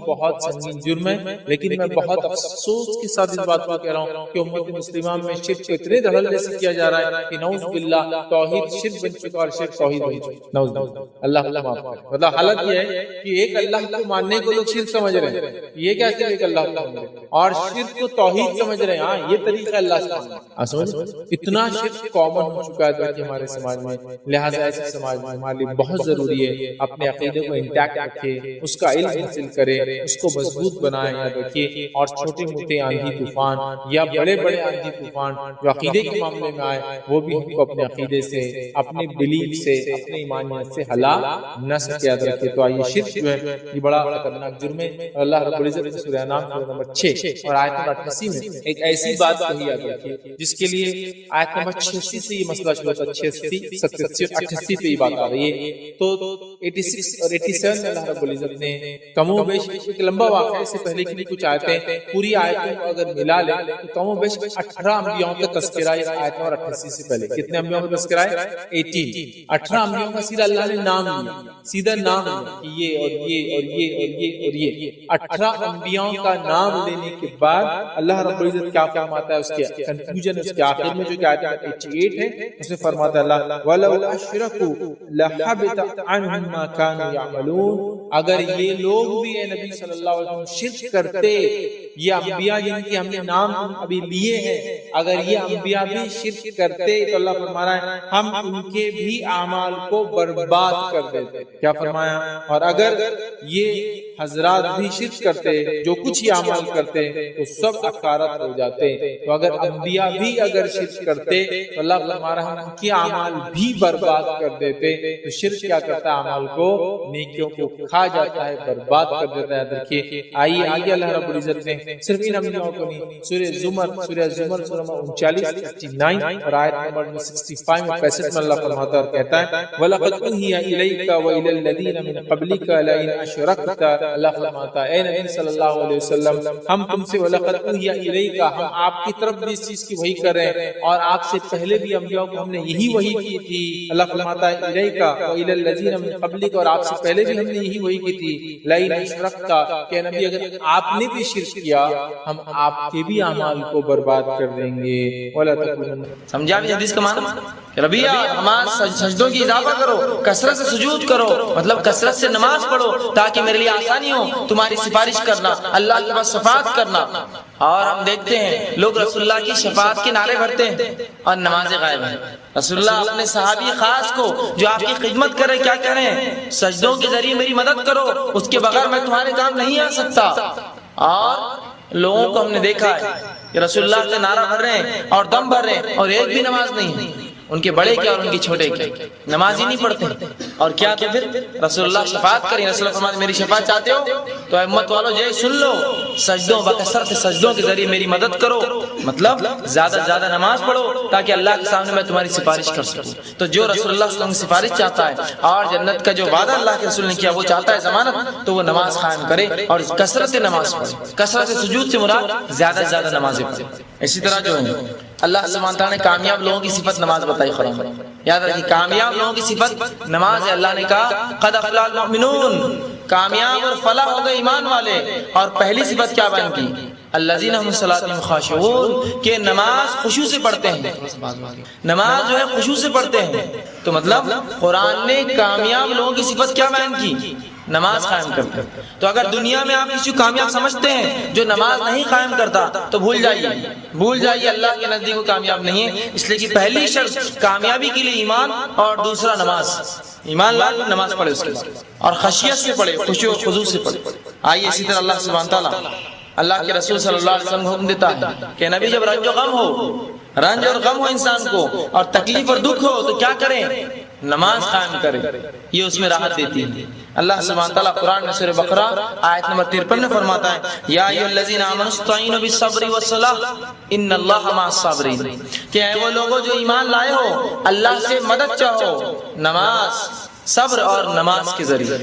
بہت سنگین جرم ہے، لیکن میں بہت افسوس کے ساتھ اس بات کو کہہ رہا ہوں کہ امت مسلمہ میں شرک کو اتنے دھڑلے سے کیا جا رہا ہے کہ نعوذ باللہ توحید شرک بن چکا اور شرک توحید بن چکا، نعوذ باللہ، اللہ معاف کرے۔ مطلب حالت یہ ہے کہ ایک اللہ کو ماننے کو لوگ شرک سمجھ رہے ہیں، یہ کیا صرف ایک اللہ کو ماننے رہے ہیں، اور شرک کو توحید سمجھ رہے ہیں، ہاں یہ طریقہ اللہ سے ماننا، سمجھ اتنا شرک کامن ہو چکا ہے کہ ہمارے سماج میں، لہٰذا ایسے سماج میں ہمارے لیے بہت ضروری ہے اپنے عقیدے کو انٹیکٹ رکھے، اس کا علم حاصل کرے، اس کو مضبوط بنائے، یاد رکھیے، اور چھوٹے موٹے آندھی طوفان یا بڑے بڑے آندھی طوفان جو عقیدے کے معاملے میں آئے وہ بھی ہم کو اپنے عقیدے سے، اپنے بلیف سے، اپنے ایمانیت سے ہلا نہ سکے، یاد رکھیے۔ تو آئیے شرک جو ہے یہ بڑا خطرناک جرم ہے، اور اللہ رب العزت نے سورہ انعام سورہ نمبر 6 اور آیت نمبر 88 میں ایک ایسی بات کہی، یاد رکھیے، جس کے لیے آیت نمبر 86 سے یہ مسئلہ شروع ہوتا ہے، 86 87 88 پہ یہ بات آ رہی ہے۔ تو 86 اور 87 میں اللہ رب العزت نے کم و بیش ایک لمبا واقعہ سے پہلے کی کچھ آیتیں، پوری آیتوں کو اگر ملا لیں تو کم و بیش 18 انبیاء کا تذکرہ ہے آیت نمبر 88 سے پہلے۔ کتنے انبیاء کا تذکرہ ہے؟ 18 انبیاء کا سیدھا اللہ نے نام لیا، سیدھا نام لیا کہ یہ اور یہ اور یہ اور یہ اور یہ 18 انبیاء کا نام لینے کے بعد اللہ رب العزت کیا فرماتا ہے؟ اس کے کنکلوژن، اس کے آخر میں جو کہ آیت 88 ہے، اس میں فرماتا ہے اللہ وَلَوْ أَشْرَكُوا لَحَبِطَ عَنْهُمْ مَا كَانُوا يَعْمَلُونَ، اگر یہ لوگ بھی اے نبی صلی اللہ علیہ وسلم شرک کرتے، یہ انبیاء جن کے ہم نے نام ابھی لیے ہیں، اگر یہ انبیاء بھی شرک کرتے تو اللہ فرما رہا ہے ہم ان کے بھی اعمال کو برباد کر دیتے۔ کیا فرمایا؟ اور اگر یہ حضرات بھی شرک کرتے، جو کچھ ہی اعمال کرتے تو سب اکارت ہو جاتے۔ تو اگر انبیاء بھی اگر شرک کرتے تو اللہ فرما رہا ہے ان کے اعمال بھی برباد کر دیتے۔ تو شرک کیا کرتا ہے؟ اعمال کو، نیکیوں کو کھا جاتا ہے، برباد کر دیتا ہے۔ دیکھیے آئیے آگے اللہ رب العزت نے صرف ان انبیاء کو نہیں، سورہ زمر سورہ 39 69 اور آیت نمبر 65 میں 65 میں اللہ فرماتا اور کہتا ہے وَلَقَدْ أُوحِيَ إِلَيْكَ وَإِلَى الَّذِينَ مِن قَبْلِكَ لَئِنْ أَشْرَكْتَ، اللہ فرماتا ہے اے نبی صلی اللہ علیہ وسلم ہم تم سے وَلَقَدْ أُوحِيَ إِلَيْكَ، ہم آپ کی طرف بھی اس چیز کی وحی کر رہے ہیں، اور آپ سے پہلے بھی انبیاء کو ہم نے یہی وحی کی تھی۔ اللہ فرماتا ہے إِلَيْكَ وَإِلَى الَّذِينَ مِن قَبْلِكَ، اور آپ سے پہلے بھی ہم نے یہی وحی کی تھی، لَئِنْ أَشْرَكْتَ، کہ نبی اگر آپ نے بھی شرک کیا ہم آپ کے بھی اعمال کو برباد کر دیں گے۔ سمجھا بھی حدیث کا معنی کہ ربیہ نماز سجدوں کی اضافہ کرو، کثرت سے سجود کرو، مطلب کثرت سے نماز پڑھو تاکہ میرے لیے آسانی ہو تمہاری سفارش کرنا، اللہ کے پاس شفاعت کرنا۔ اور ہم دیکھتے ہیں لوگ رسول اللہ کی شفاعت کے نعرے بھرتے ہیں اور نمازیں غائب ہیں۔ رسول اللہ اپنے صحابی خاص کو جو آپ کی خدمت کرے کیا کہہ رہے ہیں؟ سجدوں کے ذریعے میری مدد کرو، اس کے بغیر میں تمہارے کام نہیں آ سکتا۔ اور لوگوں کو ہم نے دیکھا ہے کہ رسول اللہ کا نعرہ بھر رہے ہیں اور دم بھر رہے ہیں اور ایک بھی نماز نہیں ہے، ان کے بڑے کیا اور ان کے چھوٹے کیا، نماز ہی نہیں پڑھتے۔ اور کیا تو پھر رسول اللہ شفاعت کریں، رسول اللہ فرماتے میری شفاعت چاہتے ہو تو امت والوں جو سن لو، سجدوں بکثرت سجدوں کے ذریعے میری مدد کرو، مطلب زیادہ سے زیادہ نماز پڑھو تاکہ اللہ کے سامنے میں تمہاری سفارش کر سکوں۔ تو جو رسول اللہ صلی اللہ علیہ وسلم کی سفارش چاہتا ہے اور جنت کا جو وعدہ اللہ کے رسول نے کیا وہ چاہتا ہے ضمانت، تو وہ نماز قائم کرے اور کثرت نماز پڑھے۔ کثرت سجود سے مراد زیادہ سے زیادہ نمازیں پڑھے۔ اسی طرح جو ہے اللہ سبحانہ وتعالیٰ نے کامیاب لوگوں کی صفت نماز بتائی قرآن میں، یاد رکھیے کامیاب لوگوں کی صفت نماز ہے۔ اللہ نے کہا قد افلح المؤمنون، کامیاب اور فلاح ہو گئے ایمان والے۔ اور پہلی صفت کیا بیان کی؟ الذین هم فی صلاتہم خاشعون، کہ نماز خشوع سے پڑھتے ہیں، نماز جو ہے خشوع سے پڑھتے ہیں۔ تو مطلب قرآن نے کامیاب لوگوں کی صفت کیا بیان کی؟ نماز قائم کرتے ہیں۔ تو اگر دنیا میں آپ کسی کو کامیاب سمجھتے ہیں جو نماز نہیں قائم کرتا تو بھول جائیے اللہ کے نزدیک وہ کامیاب نہیں ہے، اس لیے کہ پہلی شرط کامیابی کے لیے ایمان اور دوسرا نماز، ایمان لائے نماز پڑھے، اس کے بعد اور خشیت سے پڑھے، خشوع و خضوع سے پڑھے۔ آئیے اسی طرح اللہ سبحانہ تعالیٰ اللہ کے رسول صلی اللہ علیہ وسلم حکم دیتا ہے کہ نبی جب رنج اور غم ہو انسان کو اور تکلیف اور دکھ ہو تو کیا کریں؟ نماز قائم کریں، یہ اس میں راحت دیتی ہے۔ اللہ سبحانہ تعالیٰ قرآن میں سورہ بقرہ آیت نمبر 53 میں فرماتا ہے یا ایھا الذین آمنوا استعینوا بالصبر والصلاۃ ان اللہ مع الصابرین، کہ اے وہ لوگوں جو ایمان لائے ہو اللہ سے مدد چاہو، نماز، صبر اور نماز کے ذریعے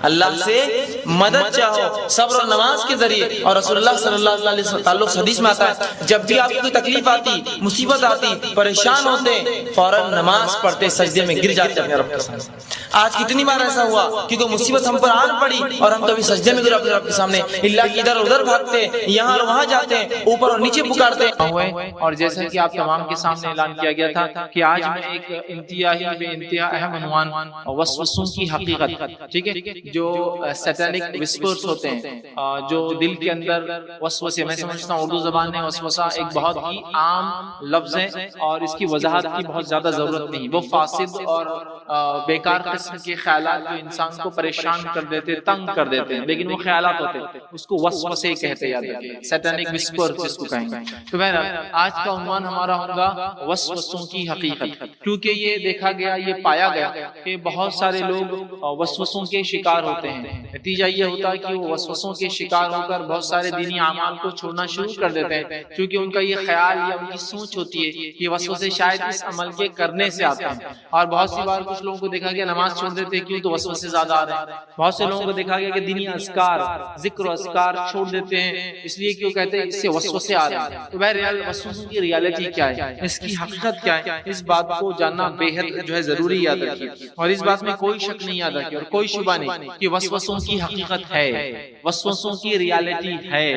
اللہ سے مدد چاہو، صبر اور نماز کے ذریعے۔ اور رسول اللہ صلی اللہ علیہ وسلم تعلق حدیث میں آتا ہے جب بھی آپ کو تکلیف آتی، مصیبت آتی، پریشان ہوتے، فوراً نماز پڑھتے سجدے میں گر جاتے اپنے رب کے سامنے۔ آج کتنی بار ایسا ہوا کیونکہ مصیبت ہم پر آن پڑی اور ہم کبھی سجدے میں گرے اپنے رب کے سامنے، اللہ کی ادھر ادھر بھاگتے، یہاں اور وہاں جاتے ہیں، اوپر اور نیچے پکارتے ہوئے۔ اور جیسا کہ آپ تمام کے سامنے اعلان کیا گیا تھا کہ آج میں ایک بے انتہا اہم عنوان وسوسوں کی حقیقت، ٹھیک ہے، جو سیٹانک وسپرز ہوتے ہیں، جو دل کے اندر وسوسے، میں سمجھتا ہوں اردو زبان میں وسوسہ ایک بہت ہی عام لفظ ہے اور اس کی وضاحت کی بہت زیادہ ضرورت نہیں۔ وہ فاسد اور بیکار قسم کے خیالات جو انسان کو پریشان کر دیتے، تنگ کر دیتے ہیں، لیکن وہ خیالات ہوتے ہیں، اس کو وسوسے کہتے ہیں، یاد رکھیں، سیٹانک وسپرز جس کو کہیں گے۔ تو بہرحال آج کا عنوان ہمارا ہوگا وسوسوں کی حقیقت، کیونکہ یہ دیکھا گیا، یہ پایا گیا کہ بہت سارے لوگ وسوسوں کے شکار ہوتے ہیں۔ نتیجہ یہ ہوتا ہے کہ وہ وسوسوں کے شکار ہو کر بہت سارے دینی اعمال کو چھوڑنا شروع کر دیتے ہیں، کیونکہ ان کا یہ خیال یا ان کی سوچ ہوتی ہے کہ وسوسے شاید اس عمل کے کرنے سے آتے ہیں۔ اور بہت سی بار کچھ لوگوں کو دیکھا گیا نماز چھوڑ دیتے ہیں، کیوں؟ تو وسوسے زیادہ آ رہے ہیں۔ بہت سے لوگوں کو دیکھا گیا کہ دینی اذکار، ذکر و اذکار چھوڑ دیتے ہیں، اس لیے کیوں کہتے ہیں اس سے وسوسے آ رہے ہیں۔ تو بہرحال وسوسوں کی ریالٹی کیا ہے، اس کی حقیقت کیا ہے، اس بات کو جاننا بے حد جو ہے ضروری، یاد رکھیے۔ اور اس بات میں کوئی شک نہیں، یاد رکھیے، اور کوئی شبہ نہیں کہ وسوسوں کی حقیقت ہے، وسوسوں کی ریالٹی ہے۔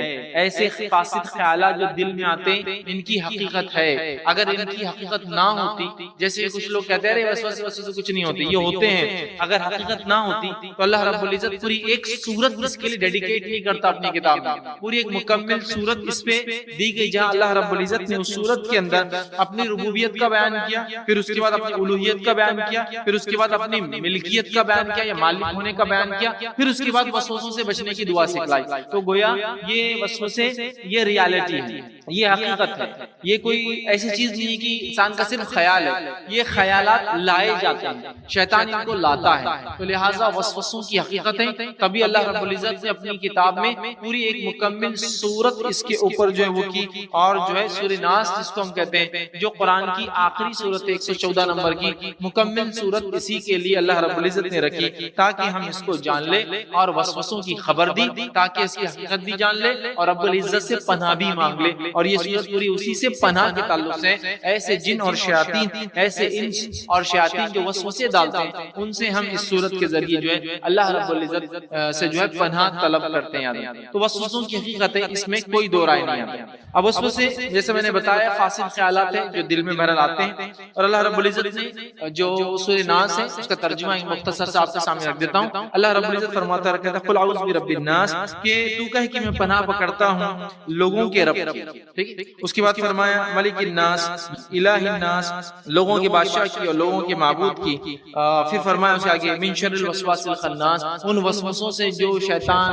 ایسے فاسد خیالات جو دل میں آتے ہیں ان کی حقیقت ہے۔ اگر ان کی حقیقت نہ ہوتی، جیسے کچھ لوگ کہتے ہیں وسوسے کچھ نہیں ہوتے، یہ ہوتے ہیں، اگر حقیقت نہ ہوتی تو اللہ رب العزت پوری ایک سورت اس کے لیے ڈیڈیکیٹ نہیں کرتا اپنی کتاب میں، پوری ایک مکمل سورت اس پہ دی گئی جہاں اللہ رب العزت نے اس سورت کے اندر اپنی ربوبیت کا بیان کیا، پھر اس کے بعد اپنی الوہیت کا بیان کیا، پھر اس کے بعد اپنی ملکیت کا بیان کیا یا مالک ہونے کا بیان کیا، پھر اس کے بعد وسوسوں سے بچنے کی دعا سکھلائی۔ تو گویا یہ وسوسے، یہ ریالٹی ہے، یہ حقیقت ہے، یہ کوئی ایسی چیز نہیں کہ انسان کا صرف خیال ہے، یہ خیالات لائے جاتے ہیں، شیطان ان کو لاتا ہے۔ تو لہٰذا وسوسوں کی حقیقت ہے، تبھی اللہ رب العزت نے اپنی کتاب میں پوری ایک مکمل سورت اس کے اوپر جو ہے وہ کی، اور جو ہے سورہ ناس جس کو ہم کہتے ہیں، جو قرآن کی آخری سورت 114 نمبر کی مکمل سورت اسی کے لیے اللہ رب العزت نے رکھی تاکہ ہم اس کو جان لے اور وسوسوں کی خبر دی، تاکہ اس کی حقیقت بھی جان لے اور رب العزت سے پناہ بھی مانگ لے۔ اور یہ سورت پوری اسی سے پناہ کے تعلق سے ایسے جن اور شیاطین، ایسے انس اور شیاطین جو وسوسے ڈالتے ہیں، ان سے ہم اس سورت کے ذریعے جو ہے اللہ رب العزت سے جو ہے پناہ طلب کرتے ہیں۔ تو وسوسوں کی حقیقت ہے، اس میں کوئی دو رائے نہیں ہے۔ اب وسوسے جیسے میں نے بتایا فاسد خیالات ہیں جو دل میں بہرحال آتے ہیں، اور اللہ رب العزت نے جو سورہ ناس ہے اس کا ترجمہ مختصر سے آپ کے سامنے رکھ دیتا ہوں۔ اللہ رب العزت فرماتا رکھتا ہے قل اعوذ برب الناس، کہ تو کہے کہ میں پناہ پکڑتا ہوں لوگوں کے رب کی، ٹھیک ہے۔ اس کے بعد فرمایا ملک الناس، الہ الناس، لوگوں کے بادشاہ کی اور لوگوں کے معبود کی۔ پھر فرمایا اس کے آگے من شر الوسواس الخناس، ان وسوسوں سے جو شیطان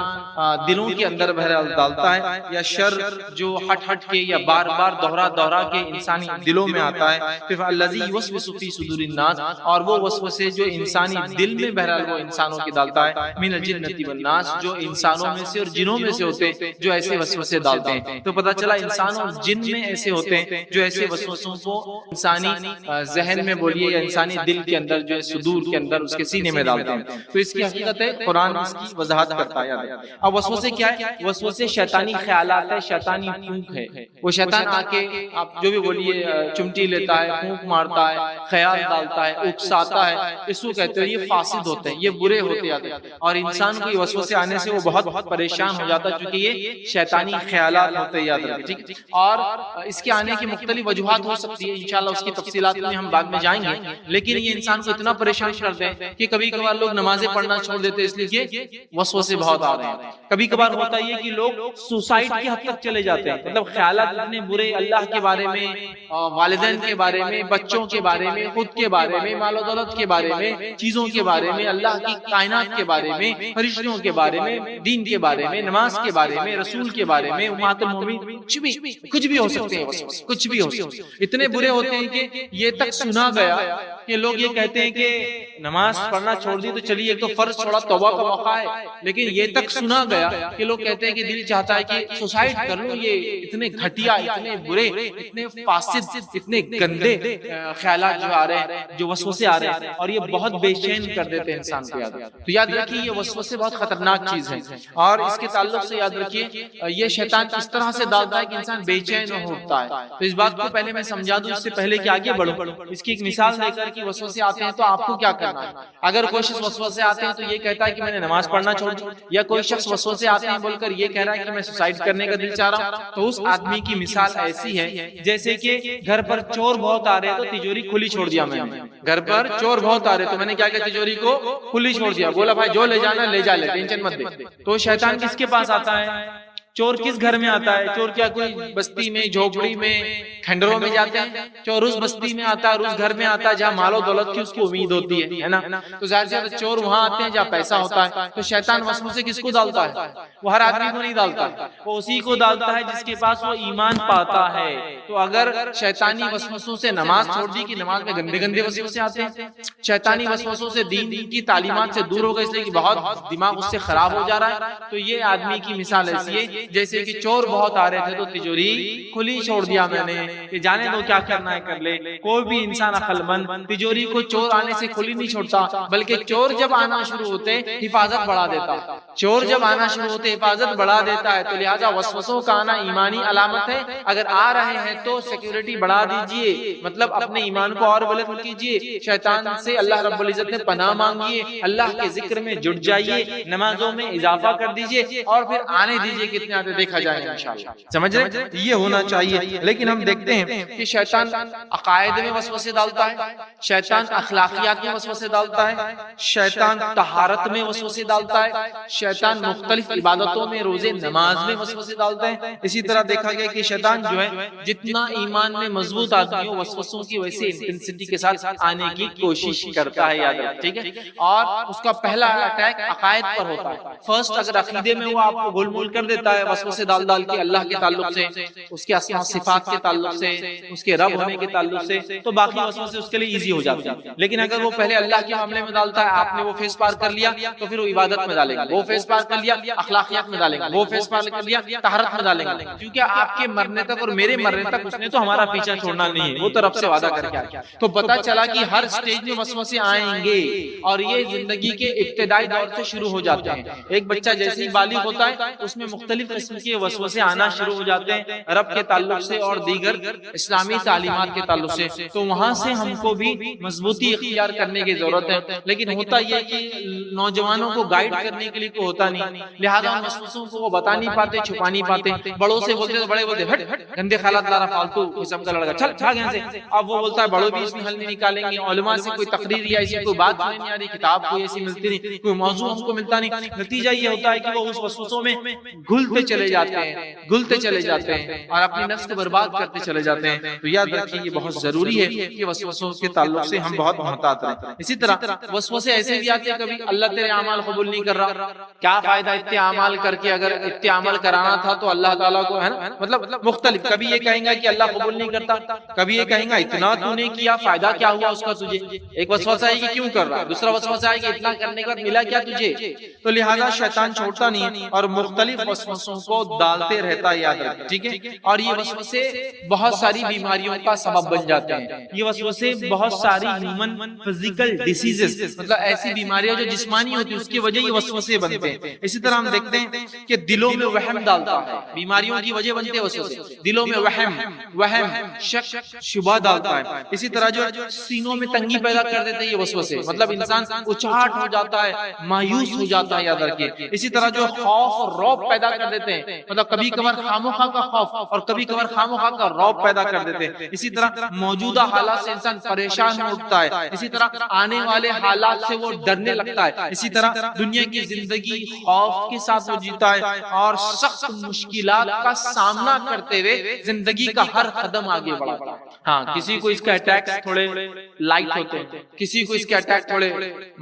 دلوں کے اندر بہرحال ڈالتا ہے، یا شر جو ہٹ کے یا بار بار دوہرا کے انسانی دلوں میں آتا ہے۔ پھر الذی یوسوس فی صدور الناس، اور وہ وسوسے جو انسانی دل میں بہرحال وہ انسانوں کے ڈالتا ہے، من الجنۃ والناس، جو انسانوں میں سے اور جنوں میں سے ہوتے ہیں جو ایسے وسوسے ڈالتے ہیں۔ تو پتہ چلا انسان اور جن میں ایسے ہوتے ہیں جو ایسے وسوسوں کو انسانی ذہن میں بولیے یا انسانی دل کے اندر جو ہے صدور کے اندر اس کے سینے میں ڈالتے ہیں۔ تو اس کی حقیقت ہے، قرآن اس کی وضاحت کرتا ہے۔ اب وسوسے کیا ہے؟ وسوسے شیطانی خیالات ہے، شیطانی پھونک ہے۔ وہ شیطان آ کے آپ جو بھی بولیے چمٹی لیتا ہے، پھونک مارتا ہے، خیال ڈالتا ہے، اکساتا ہے، اس کو کہتے ہیں یہ فاسد ہوتے ہیں، یہ برے ہوتے ہیں۔ اور انسان کو یہ وسوسے آنے سے وہ بہت پریشان ہو جاتا ہے، کیونکہ یہ شیطانی خیالات ہوتے ہیں، یاد رکھیں، ٹھیک۔ اور اس کے آنے کی مختلف وجوہات ہو سکتی ہے، انشاءاللہ اس کی تفصیلات میں ہم بعد میں جائیں گے، لیکن یہ انسان کو اتنا پریشان کر دیں کہ کبھی کبھار لوگ نمازیں پڑھنا چھوڑ دیتے اس لیے کہ وسوسے بہت آ رہے ہیں۔ کبھی کبھار ہوتا یہ کہ لوگ سوسائڈ کی حد تک چلے جاتے ہیں، مطلب خیالات اتنے برے اللہ کے بارے میں، والدین کے بارے میں، بچوں کے بارے میں، خود کے بارے میں، مال و دولت کے بارے میں، چیزوں کے بارے میں، اللہ کی کائنات کے بارے میں، فرشتوں کے بارے میں، دین کے بارے میں، نماز کے بارے میں، رسول کے بارے میں، امت المومنین، کچھ بھی ہو سکتے ہیں، کچھ بھی ہو سکتے ہیں، اتنے برے ہوتے ہیں کہ یہ تک سنا گیا کہ لوگ یہ کہتے ہیں کہ نماز پڑھنا چھوڑ دی تو چلیے ایک تو فرض چھوڑا توبہ کا موقع ہے، لیکن یہ تک سنا گیا کہ لوگ کہتے ہیں کہ دل چاہتا ہے کہ سوسائڈ کر لوں۔ یہ اتنے گھٹیا، اتنے برے، اتنے فاسد، اتنے گندے خیالات جو آ رہے ہیں، جو وسوسے آ رہے ہیں، اور یہ بہت بے چین کر دیتے ہیں انسان کو۔ تو یاد رکھیے یہ وسوسے بہت خطرناک چیز ہے، اور اس کے تعلق سے یاد رکھیے یہ شیطان اس طرح سے ڈالتا ہے کہ انسان بے چین ہوتا ہے۔ تو اس بات کو پہلے میں سمجھا دوں اس سے پہلے کہ آگے بڑھوں، اس کی ایک مثال دے کر کہ وسوسے آتے ہیں تو آپ کو کیا کرنا ہے۔ اگر کوئی شخص وسوسے آتے ہیں تو یہ کہتا ہے کہ میں نے نماز پڑھنا چھوڑ دی، یا کوئی شخص وسوسے آتے ہیں بول کر یہ کہہ رہا ہے کہ میں سوسائڈ کرنے کا دل چاہ رہا ہوں، تو اس آدمی کی مثال ایسی ہے جیسے کہ گھر پر چور بہت آ رہے ہیں تو تجوری کھلی چھوڑ دیا میں نے۔ گھر پر چور بہت آ رہے تو میں نے کیا کیا، تجوری کو کھلی چھوڑ دیا، بولا بھائی جو لے جانا لے جا لے، ٹینشن مت دے۔ تو شیطان کس کے پاس آتا ہے؟ چور کس گھر میں آتا ہے؟ چور کیا کوئی بستی میں، جھوپڑی میں، کھنڈروں میں جاتے ہیں؟ چور اس بستی میں آتا ہے اور اس گھر میں آتا ہے جہاں مال و دولت کی اس کو امید ہوتی ہے نا۔ تو ظاہر سی چور وہاں آتے ہیں جہاں پیسہ ہوتا ہے۔ تو شیطان وسوسے کس کو ڈالتا ہے؟ وہ ہر آدمی کو نہیں ڈالتا، وہ اسی کو ڈالتا ہے جس کے پاس وہ ایمان پاتا ہے۔ تو اگر شیطانی وسوسوں سے نماز چھوڑ دی کہ نماز میں گندے گندے وسوسے آتے ہیں، شیطانی وسوسوں سے دین کی تعلیمات سے دور ہو گئے اس لیے کہ بہت دماغ اس سے خراب ہو جا رہا ہے، تو یہ آدمی کی مثال ایسی ہے جیسے کہ چور بہت آ رہے تھے تو تجوری کھلی چھوڑ دیا میں نے کہ جانے دو کیا کرنا ہے کر لے۔ کوئی بھی انسان عقل مند تجوری کو چور آنے سے کھلی نہیں چھوڑتا، بلکہ چور جب آنا شروع ہوتے حفاظت بڑھا دیتا، چور جب آنا شروع ہوتے حفاظت بڑھا دیتا ہے۔ تو لہٰذا وسوسوں کا آنا ایمانی علامت ہے، اگر آ رہے ہیں تو سیکیورٹی بڑھا دیجئے، مطلب اپنے ایمان کو اور بلند کیجئے، شیطان سے اللہ رب العزت نے پناہ مانگیے، اللہ کے ذکر میں جڑ جائیے، نمازوں میں اضافہ کر دیجئے، اور پھر آنے دیجئے کتنے آتے دیکھا جائے گا انشاءاللہ۔ سمجھ رہے؟ یہ ہونا چاہیے۔ لیکن ہم دیکھتے ہیں کہ شیطان عقائد میں وسوسے ڈالتا ہے، شیطان اخلاقیات میں وسوسے ڈالتا ہے، شیطان طہارت میں وسوسے ڈالتا ہے، شیطان مختلف عبادتوں میں، روزے نماز میں وسوسے ڈالتا ہے۔ اسی طرح دیکھا گیا کہ شیطان جو ہے جتنا ایمان میں مضبوط آدمی ہو وسوسوں کی ویسے انٹینسٹی کے ساتھ آنے کی کوشش کرتا ہے، یاد رکھ، ٹھیک ہے۔ اور اس کا پہلا اٹیک عقائد پر ہوتا ہے۔ فرسٹ اگر عقیدے میں وہ آپ کو گول مول کر دیتا ہے وسوسے ڈال ڈال کے، اللہ کے تعلق سے، اس کے اسماء صفات کے تعلق سے، اس کے رب ہونے کے تعلق سے، تو باقی وسوسے اس کے لیے ایزی ہو جاتے ہیں۔ لیکن اگر وہ پہلے اللہ کے معاملے میں ڈالتا ہے، آپ نے وہ فیس پار کر لیا تو پھر وہ عبادت میں ڈالے گا، وہ فیس پار کر لیا اخلاقیات میں ڈالے گا، وہ فیس پار کر لیا طہارت میں ڈالے گا، کیونکہ آپ کے مرنے تک اور میرے مرنے تک اس نے تو ہمارا پیچھا چھوڑنا نہیں ہے، وہ تو رب سے وعدہ کر کے آیا۔ تو پتہ چلا کہ ہر سٹیج میں وسوسے آئیں گے، اور یہ زندگی کے ابتدائی دور سے شروع ہو جاتے ہیں۔ ایک بچہ جیسے ہی بالغ ہوتا ہے اس میں مختلف قسم کے وسوسے آنا شروع ہو جاتے ہیں، رب کے تعلق سے اور دیگر اسلامی تعلیمات کے تعلق سے۔ تو وہاں سے ہم کو بھی مضبوطی اختیار کرنے کی ضرورت ہے۔ لیکن ہوتا یہ کہ نوجوانوں کو گائیڈ کرنے کے لیے کوئی ہوتا نہیں، لہذا ان وسوسوں کو وہ بتا نہیں پاتے، چھپا نہیں پاتے۔ بڑوں سے بولتے تو بڑے بولتے ہٹ گندے خیالات لا رہا، فالتو قسم کا لڑکا، چل بھاگ یہاں سے۔ اب وہ بولتا ہے بڑوں بھی اس میں حل نہیں نکالیں گے، علماء سے کوئی تقریر یا ایسی کوئی بات سننے نہیں آ رہی، کتاب کوئی ایسی ملتی نہیں، کوئی موضوع ہم کو ملتا نہیں۔ نتیجہ یہ ہوتا ہے کہ وہ اس وسوسوں میں گھلتے چلے جاتے ہیں، گھلتے چلے جاتے ہیں، اور اپنی نفس کو برباد کرتے چلے جاتے ہیں۔ تو یاد رکھیے یہ بہت ضروری ہے کہ وسوسوں کے تعلق سے ہم بہت محتاط رہیں۔ اسی طرح وسوسے ایسے بھی آتے ہیں، کبھی اللہ تیرے اعمال قبول نہیں کر رہا، کیا فائدہ اتنے اعمال کر کے، اگر اتنے عمل کرانا تھا تو اللہ تعالیٰ کو، ہے نا، مطلب مختلف، کبھی یہ کہیں گا کہ اللہ قبول نہیں کرتا، کبھی یہ کہیں گا اتنا تو نے کیا، فائدہ کیا ہوا اس کا تجھے۔ ایک وسوسہ ہے کہ کیوں کر رہا، دوسرا وسوسہ ہے کہ اتنا کرنے کے بعد ملا کیا تجھے۔ تو لہذا شیطان چھوڑتا نہیں اور مختلف وسوسوں کو ڈالتے رہتا ہے، یاد رکھیں، ٹھیک ہے۔ اور یہ وسوسے بہت ساری بیماریوں کا سبب بن جاتے ہیں. یہ وسوسے بہت ساری ہیومن فزیکل ڈیزیزز مطلب ایسی بیماریاں جو جسمانی ہوتی ہیں اس کی وجہ یہ وسوسے بنتے ہیں. اسی طرح ہم دیکھتے ہیں کہ دلوں میں وہم ڈالتا ہے, بیماریوں کی وجہ بنتے ہیں وسوسے, دلوں میں وہم شک شبہ ڈالتا ہے. اسی طرح جو سینوں میں تنگی پیدا کر دیتے ہیں یہ وسوسے, مطلب انسان اچاٹ ہو جاتا ہے, مایوس ہو جاتا ہے یاد رکھیے. اسی طرح جو خوف اور رعب پیدا کر دیتے ہیں, مطلب کبھی کبھار خامخواہ کا خوف اور کبھی کبھار خامخواہ کا رعب پیدا کر دیتے ہیں. اسی طرح موجودہ حالات سے انسان پریشان ہو اٹھتا ہے, اسی طرح آنے والے حالات سے وہ ڈرنے لگتا ہے, اسی طرح دنیا کی زندگی خوف کے ساتھ وہ جیتا ہے اور سخت مشکلات کا سامنا کرتے ہوئے زندگی کا ہر قدم آگے بڑھاتا ہے. ہاں, کسی کو اس کا اٹیک تھوڑے لائٹ ہوتے ہیں, کسی کو اس کے اٹیک تھوڑے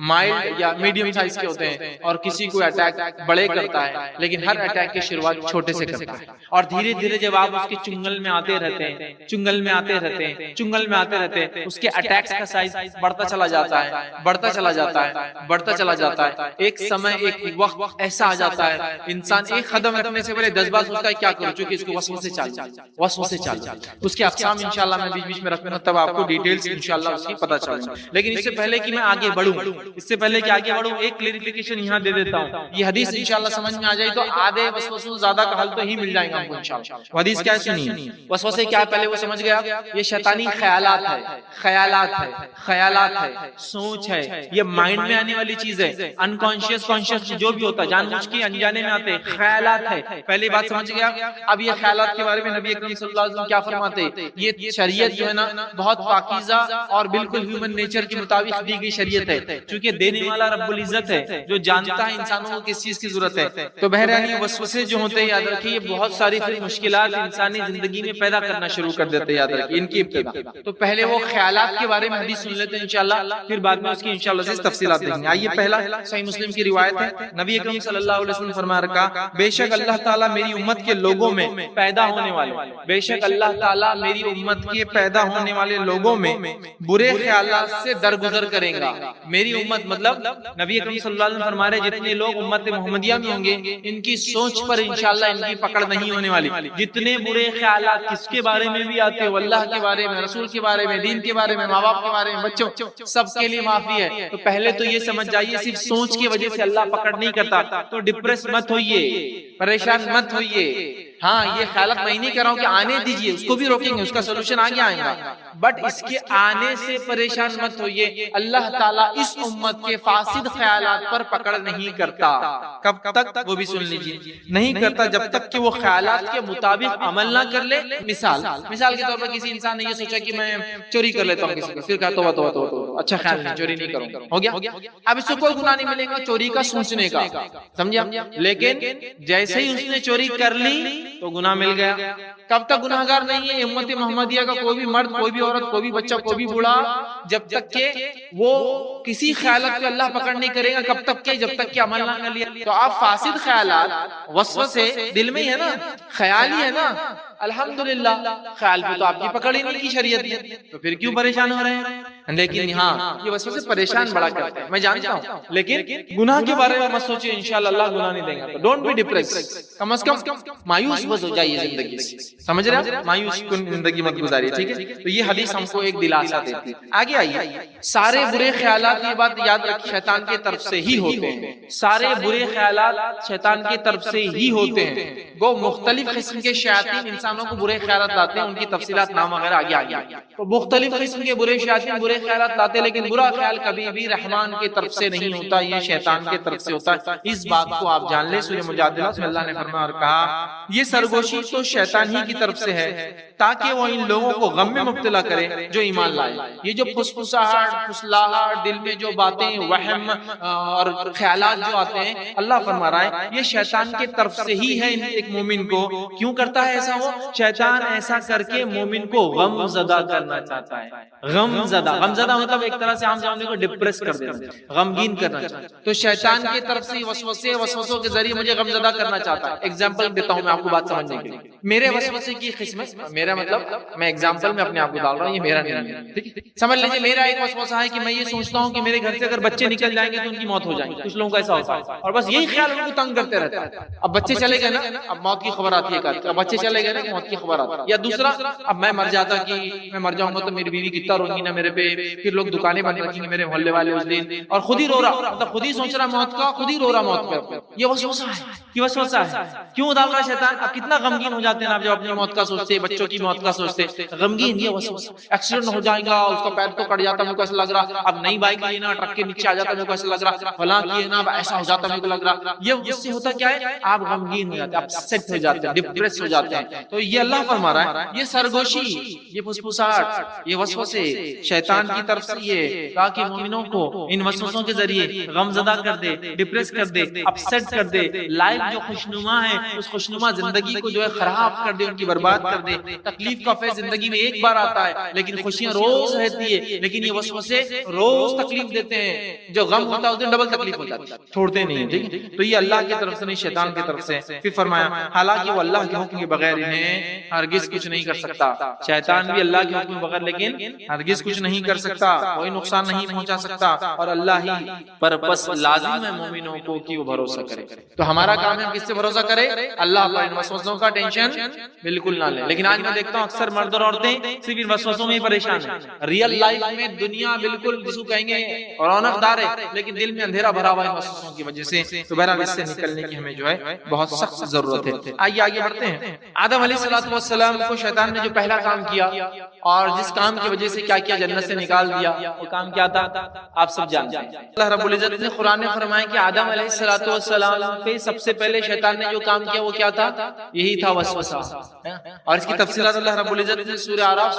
مائلڈ یا میڈیم سائز کے ہوتے ہیں, اور کسی کو اٹیک بڑے کرتا ہے, لیکن ہر اٹیک کی شروعات چھوٹے سے کرتا ہے. اور دھیرے دھیرے جب آپ اس کے چنگل میں آتے رہتے ہیں, چنگل میں آتے رہتے ہیں, چنگل میں آتے رہتے ہیں, اس کے اٹیکس کا سائز بڑھتا چلا جاتا ہے, بڑھتا چلا جاتا ہے, بڑھتا چلا جاتا ہے. ایک سمے ایک وقت ایسا آ جاتا ہے انسان ایک قدم رکھنے سے پہلے 10 بار سوچتا ہے کیا کروں, چونکہ اس کو وسوسے چل. اس کے اقسام انشاءاللہ میں بیچ میں رکھوں گا, تب آپ کو ڈیٹیلز انشاءاللہ اس کی پتہ چلے گا. لیکن اس سے پہلے کہ میں آگے بڑھوں, ایک کلیریفیکیشن یہاں دے دیتا ہوں. یہ حدیث انشاءاللہ سمجھ میں آ جائے تو آدھے وسوسوں زیادہ کا حل تو ہی مل جائے گا ہم کو انشاءاللہ. حدیث کیا سنیے, وسوسے کیا پہلے وہ سمجھ گیا, یہ شیطانی خیالات ہے, سوچ ہے, یہ مائنڈ میں آنے والی چیز ہے, انکانشیس جو بھی ہوتا ہے جان بوجھ کے انجانے میں آتے ہیں, خیالات ہے. پہلی بات سمجھ گیا. اب یہ خیالات کے بارے میں نبی اکرم صلی اللہ علیہ وسلم کیا فرماتے ہیں, یہ شریعت جو ہے نا بہت پاکیزہ اور بالکل ہیومن نیچر کے مطابق دی گئی شریعت ہے, چونکہ دینے والا رب العزت ہے جو جانتا ہے انسانوں کو کس چیز کی ضرورت ہے. تو بہرحال یہ وسوسے جو ہوتے ہیں یاد رکھیے یہ بہت ساری مشکلات انسانی زندگی میں پیدا کرنا شروع کر دیتے ہیں, یاد رکھیے ان کی ابتدا. تو پہلے وہ خیالات کے بارے میں حدیث سن لیتے ہیں انشاءاللہ, پھر بعد میں اس کی انشاءاللہ تفصیلات دیکھیں گے. آئیے پہلا صحیح مسلم کی روایت ہے, نبی اکرم صلی اللہ علیہ وسلم فرما رکھا, بے شک اللہ تعالیٰ میری امت کے لوگوں میں پیدا ہونے والے, بے شک اللہ تعالیٰ میری امت کے پیدا ہونے والے لوگوں میں برے خیالات سے درگزر کریں گا. میری امت مطلب نبی اکرم صلی اللہ علیہ وسلم فرما رہے جتنے لوگ امت محمدیہ میں ہوں گے ان کی سوچ پر انشاءاللہ ان کی پکڑ نہیں ہونے والی. جتنے برے خیالات کس کے بارے میں بھی آتے ہیں, اللہ کے بارے میں, رسول کے بارے میں, دین کے بارے میں, ماں باپ کے بارے میں, بچوں, سب کے لیے معافی ہے. تو پہلے تو یہ سمجھ جائیے صرف سوچ کی وجہ سے اللہ پکڑ نہیں کرتا, تو ڈپریس مت ہوئیے, پریشان مت ہوئیے. ہاں, یہ خیالات میں نہیں کہہ رہا ہوں کہ آنے دیجئے, اس کو بھی روکیں گے, اس کا سولوشن آگے آئے گا, بٹ اس کے آنے سے پریشان مت ہوئیے. اللہ تعالیٰ اس امت کے فاسد خیالات پر پکڑ نہیں کرتا. کب تک, وہ بھی سن لیجئے, نہیں کرتا جب تک کہ وہ خیالات کے مطابق عمل نہ کر لے. مثال کے طور پر کسی انسان نے یہ سوچا کہ میں چوری کر لیتا ہوں کسی کا, پھر کہا توبہ, اچھا خیال نہیں, چوری نہیں کروں, ہو گیا. اب اس کو کوئی گناہ نہیں ملے گا چوری کا سوچنے کا, سمجھا. لیکن جیسے ہی اس نے چوری کر لی تو گناہ مل گیا. کب تک گناہگار نہیں ہے امت محمدیہ کا کوئی بھی مرد, کوئی بھی عورت, کوئی بھی بچہ, کوئی بھی بوڑھا, جب تک کہ وہ کسی خیالات کو اللہ پکڑ نہیں کرے گا. کب تک کہ جب تک کہ عمل نہ کر لیا. تو آپ فاسد خیالات وسوسے دل میں ہی ہے نا, خیال ہی ہے نا, الحمدللہ خیال پہ تو آپ کی پکڑ ہی نہیں کی شریعت نے, تو پھر کیوں پریشان ہو رہے ہیں. لیکن ہاں یہ وسوسے پریشان بڑا کرتے ہیں, میں جانتا ہوں, لیکن گناہ کے بارے میں مت سوچیں, انشاءاللہ اللہ گناہ نہیں دیں گا. تو ڈونٹ بی ڈپریس, کم از کم مایوس مت ہو جائیے زندگی سے, سمجھ رہے ہیں, مایوس کن زندگی مت گزاریے, ٹھیک ہے. تو یہ حدیث ہم کو ایک دلاسا دیتی ہے. آگے آئیے, سارے برے خیالات, یہ بات یاد رکھیں, شیطان کی طرف سے ہی ہوتے ہیں. سارے برے خیالات شیطان کی طرف سے ہی ہوتے ہیں. وہ مختلف قسم کے شیاطین انسانوں کو برے خیالات لاتے ہیں, ان کی تفصیلات نام وغیرہ آگے. تو مختلف قسم کے برے شیاطین برے خیالات لاتے ہیں, لیکن برا خیال کبھی بھی رحمان کی طرف سے نہیں ہوتا, یہ شیطان کی طرف سے ہوتا ہے. اس بات کو آپ جان لیں. سورہ مجادلہ میں اللہ نے فرمایا اور کہا, یہ سرگوشی تو شیطان ہی کی طرف سے ہے تاکہ وہ ان لوگوں کو غم میں مبتلا کرے جو ایمان لائے. یہ جو پھسپھساہٹ, پھسلاہٹ, دل میں جو باتیں, وہم اور خیالات جو آتے ہیں, اللہ فرما رہا ہے یہ شیطان کی طرف سے ہی ہے. ایک مومن کو کیوں کرتا ہے ایسا, وہ شیطان ایسا کر کے مومن کو غم زدہ کرنا چاہتا ہے. غم زدہ مطلب ایک طرح سے عام زبان میں ڈپریس کر دیتا ہے, غمگین کرنا چاہتا ہے. تو شیطان کی طرف سے وسوسوں کے ذریعے مجھے غم زدہ کرنا چاہتا ہے. ایگزامپل دیتا ہوں میں آپ کو بات سمجھنے کے لیے. میرے وسوسے وسوسے کی قسمیں، میرا مطلب میں اگزامپل میں اپنے آپ کو ڈال رہا ہوں، یہ میرا نہیں ہے، ٹھیک ہے؟ سمجھ لیجیے میرا ایک وسوسہ ہے کہ میں یہ سوچتا ہوں کہ میرے گھر سے اگر بچے نکل جائیں گے تو ان کی موت ہو جائے گی، کچھ لوگوں کا ایسا ہوتا ہے اور بس یہی خیال ان کو تنگ کرتے رہتا ہے۔ اب بچے چلے گئے نا، اب موت کی خبر آتی ہے، اب بچے چلے گئے نا، موت کی خبر آتی ہے۔ یا دوسرا، اب میں مر جاتا کہ میں مر جاؤں گا تو میری بیوی کتنا روئے گی نا میرے پہ، پھر لوگ دکانیں بند رکھیں گے میرے محلے والے اس دن، اور خود ہی رو رہا، مطلب خود ہی سوچ رہا موت کا، خود ہی رو رہا موت پہ۔ یہ وسوسہ ہے، یہ وسوسہ ہے۔ کیوں ڈال رہا شیطان؟ اب کتنا غمگین ہو جاتے ہیں آپ جب اپنی موت کا سوچتے، بچوں کی موت کا سوچتے، غمگین، یہ وسوسہ۔ ایکسیڈنٹ ہو جائے گا، اس کا پیر تو کٹ جاتا، میرے کو ایسا لگ رہا، اب نئی بائک لیے نا ٹرک کے نیچے آ جاتا، میرے کو ایسا لگ رہا، فلاں کیے نا ایسا ہو جاتا، میرے کو لگ رہا۔ یہ اس سے ہوتا کیا ہے؟ آپ غمگین ہو جاتے ہیں، آپ سیٹ ہو جاتے ہیں، ڈپریس ہو جاتے ہیں۔ تو یہ اللہ فرما رہا ہے، یہ سرگوشی، یہ پھسپھساہٹ، یہ وسوسے شیطان کی طرف سے، یہ تاکہ مومنوں کو ان وسوسوں کے ذریعے غمزدہ کر دے، ڈپریس کر دے، اپسیٹ کر دے، لائف جو خوشنما ہے اس خوشنما زندگی کو جو ہے خراب کر دے، ان کی برباد کر دے۔ تکلیف کا فیض زندگی میں ایک بار آتا ہے لیکن خوشیاں روز رہتی ہے، لیکن یہ وسوسے روز تکلیف دیتے ہیں، جو غم ہوتا ہے اس دن ڈبل تکلیف ہو جاتی ہے، چھوڑتے نہیں ہیں، ٹھیک ہے؟ تو یہ اللہ کی طرف سے نہیں، شیطان کی طرف سے۔ پھر فرمایا حالانکہ وہ اللہ کے حکم کے بغیر انہیں ہرگز کچھ نہیں کر سکتا، شیطان بھی اللہ کے حکم کے بغیر لیکن ہرگز کچھ نہیں کر سکتا، کوئی نقصان نہیں پہنچا سکتا، اور اللہ ہی پر بس لازم ہے مومنوں کو کہ وہ بھروسہ کرے۔ تو ہمارا کام ہے ہم کس سے بھروسہ کرے؟ اللہ پر۔ ان وسوسوں کا ٹینشن بالکل نہ لیں۔ لیکن آج میں دیکھتا ہوں اکثر مرد اور عورتیں صرف ان وسوسوں میں ہی پریشان ہیں۔ ریئل لائف میں دنیا بالکل جسو کہیں گے رونق دار ہے، لیکن دل میں اندھیرا بھرا ہوا ہے ان وسوسوں کی وجہ سے۔ تو بہرحال اس سے نکلنے کی ہمیں جو ہے بہت سخت ضرورت ہے۔ آئیے آگے بڑھتے ہیں۔ آدم علیہ السلام کو شیطان نے جو پہلا کام کیا اور جس کام کی وجہ سے کیا کیا جنت سے نکال دیا، وہ کام کیا تھا آپ سب جانتے ہیں۔ اللہ رب العزت نے قرآن میں فرمایا کہ آدم علیہ السلام پہ سب سے پہلے شیطان نے جو کام کیا وہ کیا تھا؟ یہی تھا وسوسہ، اور اس کی تفصیلات اللہ رب العزت نے سورہ اعراف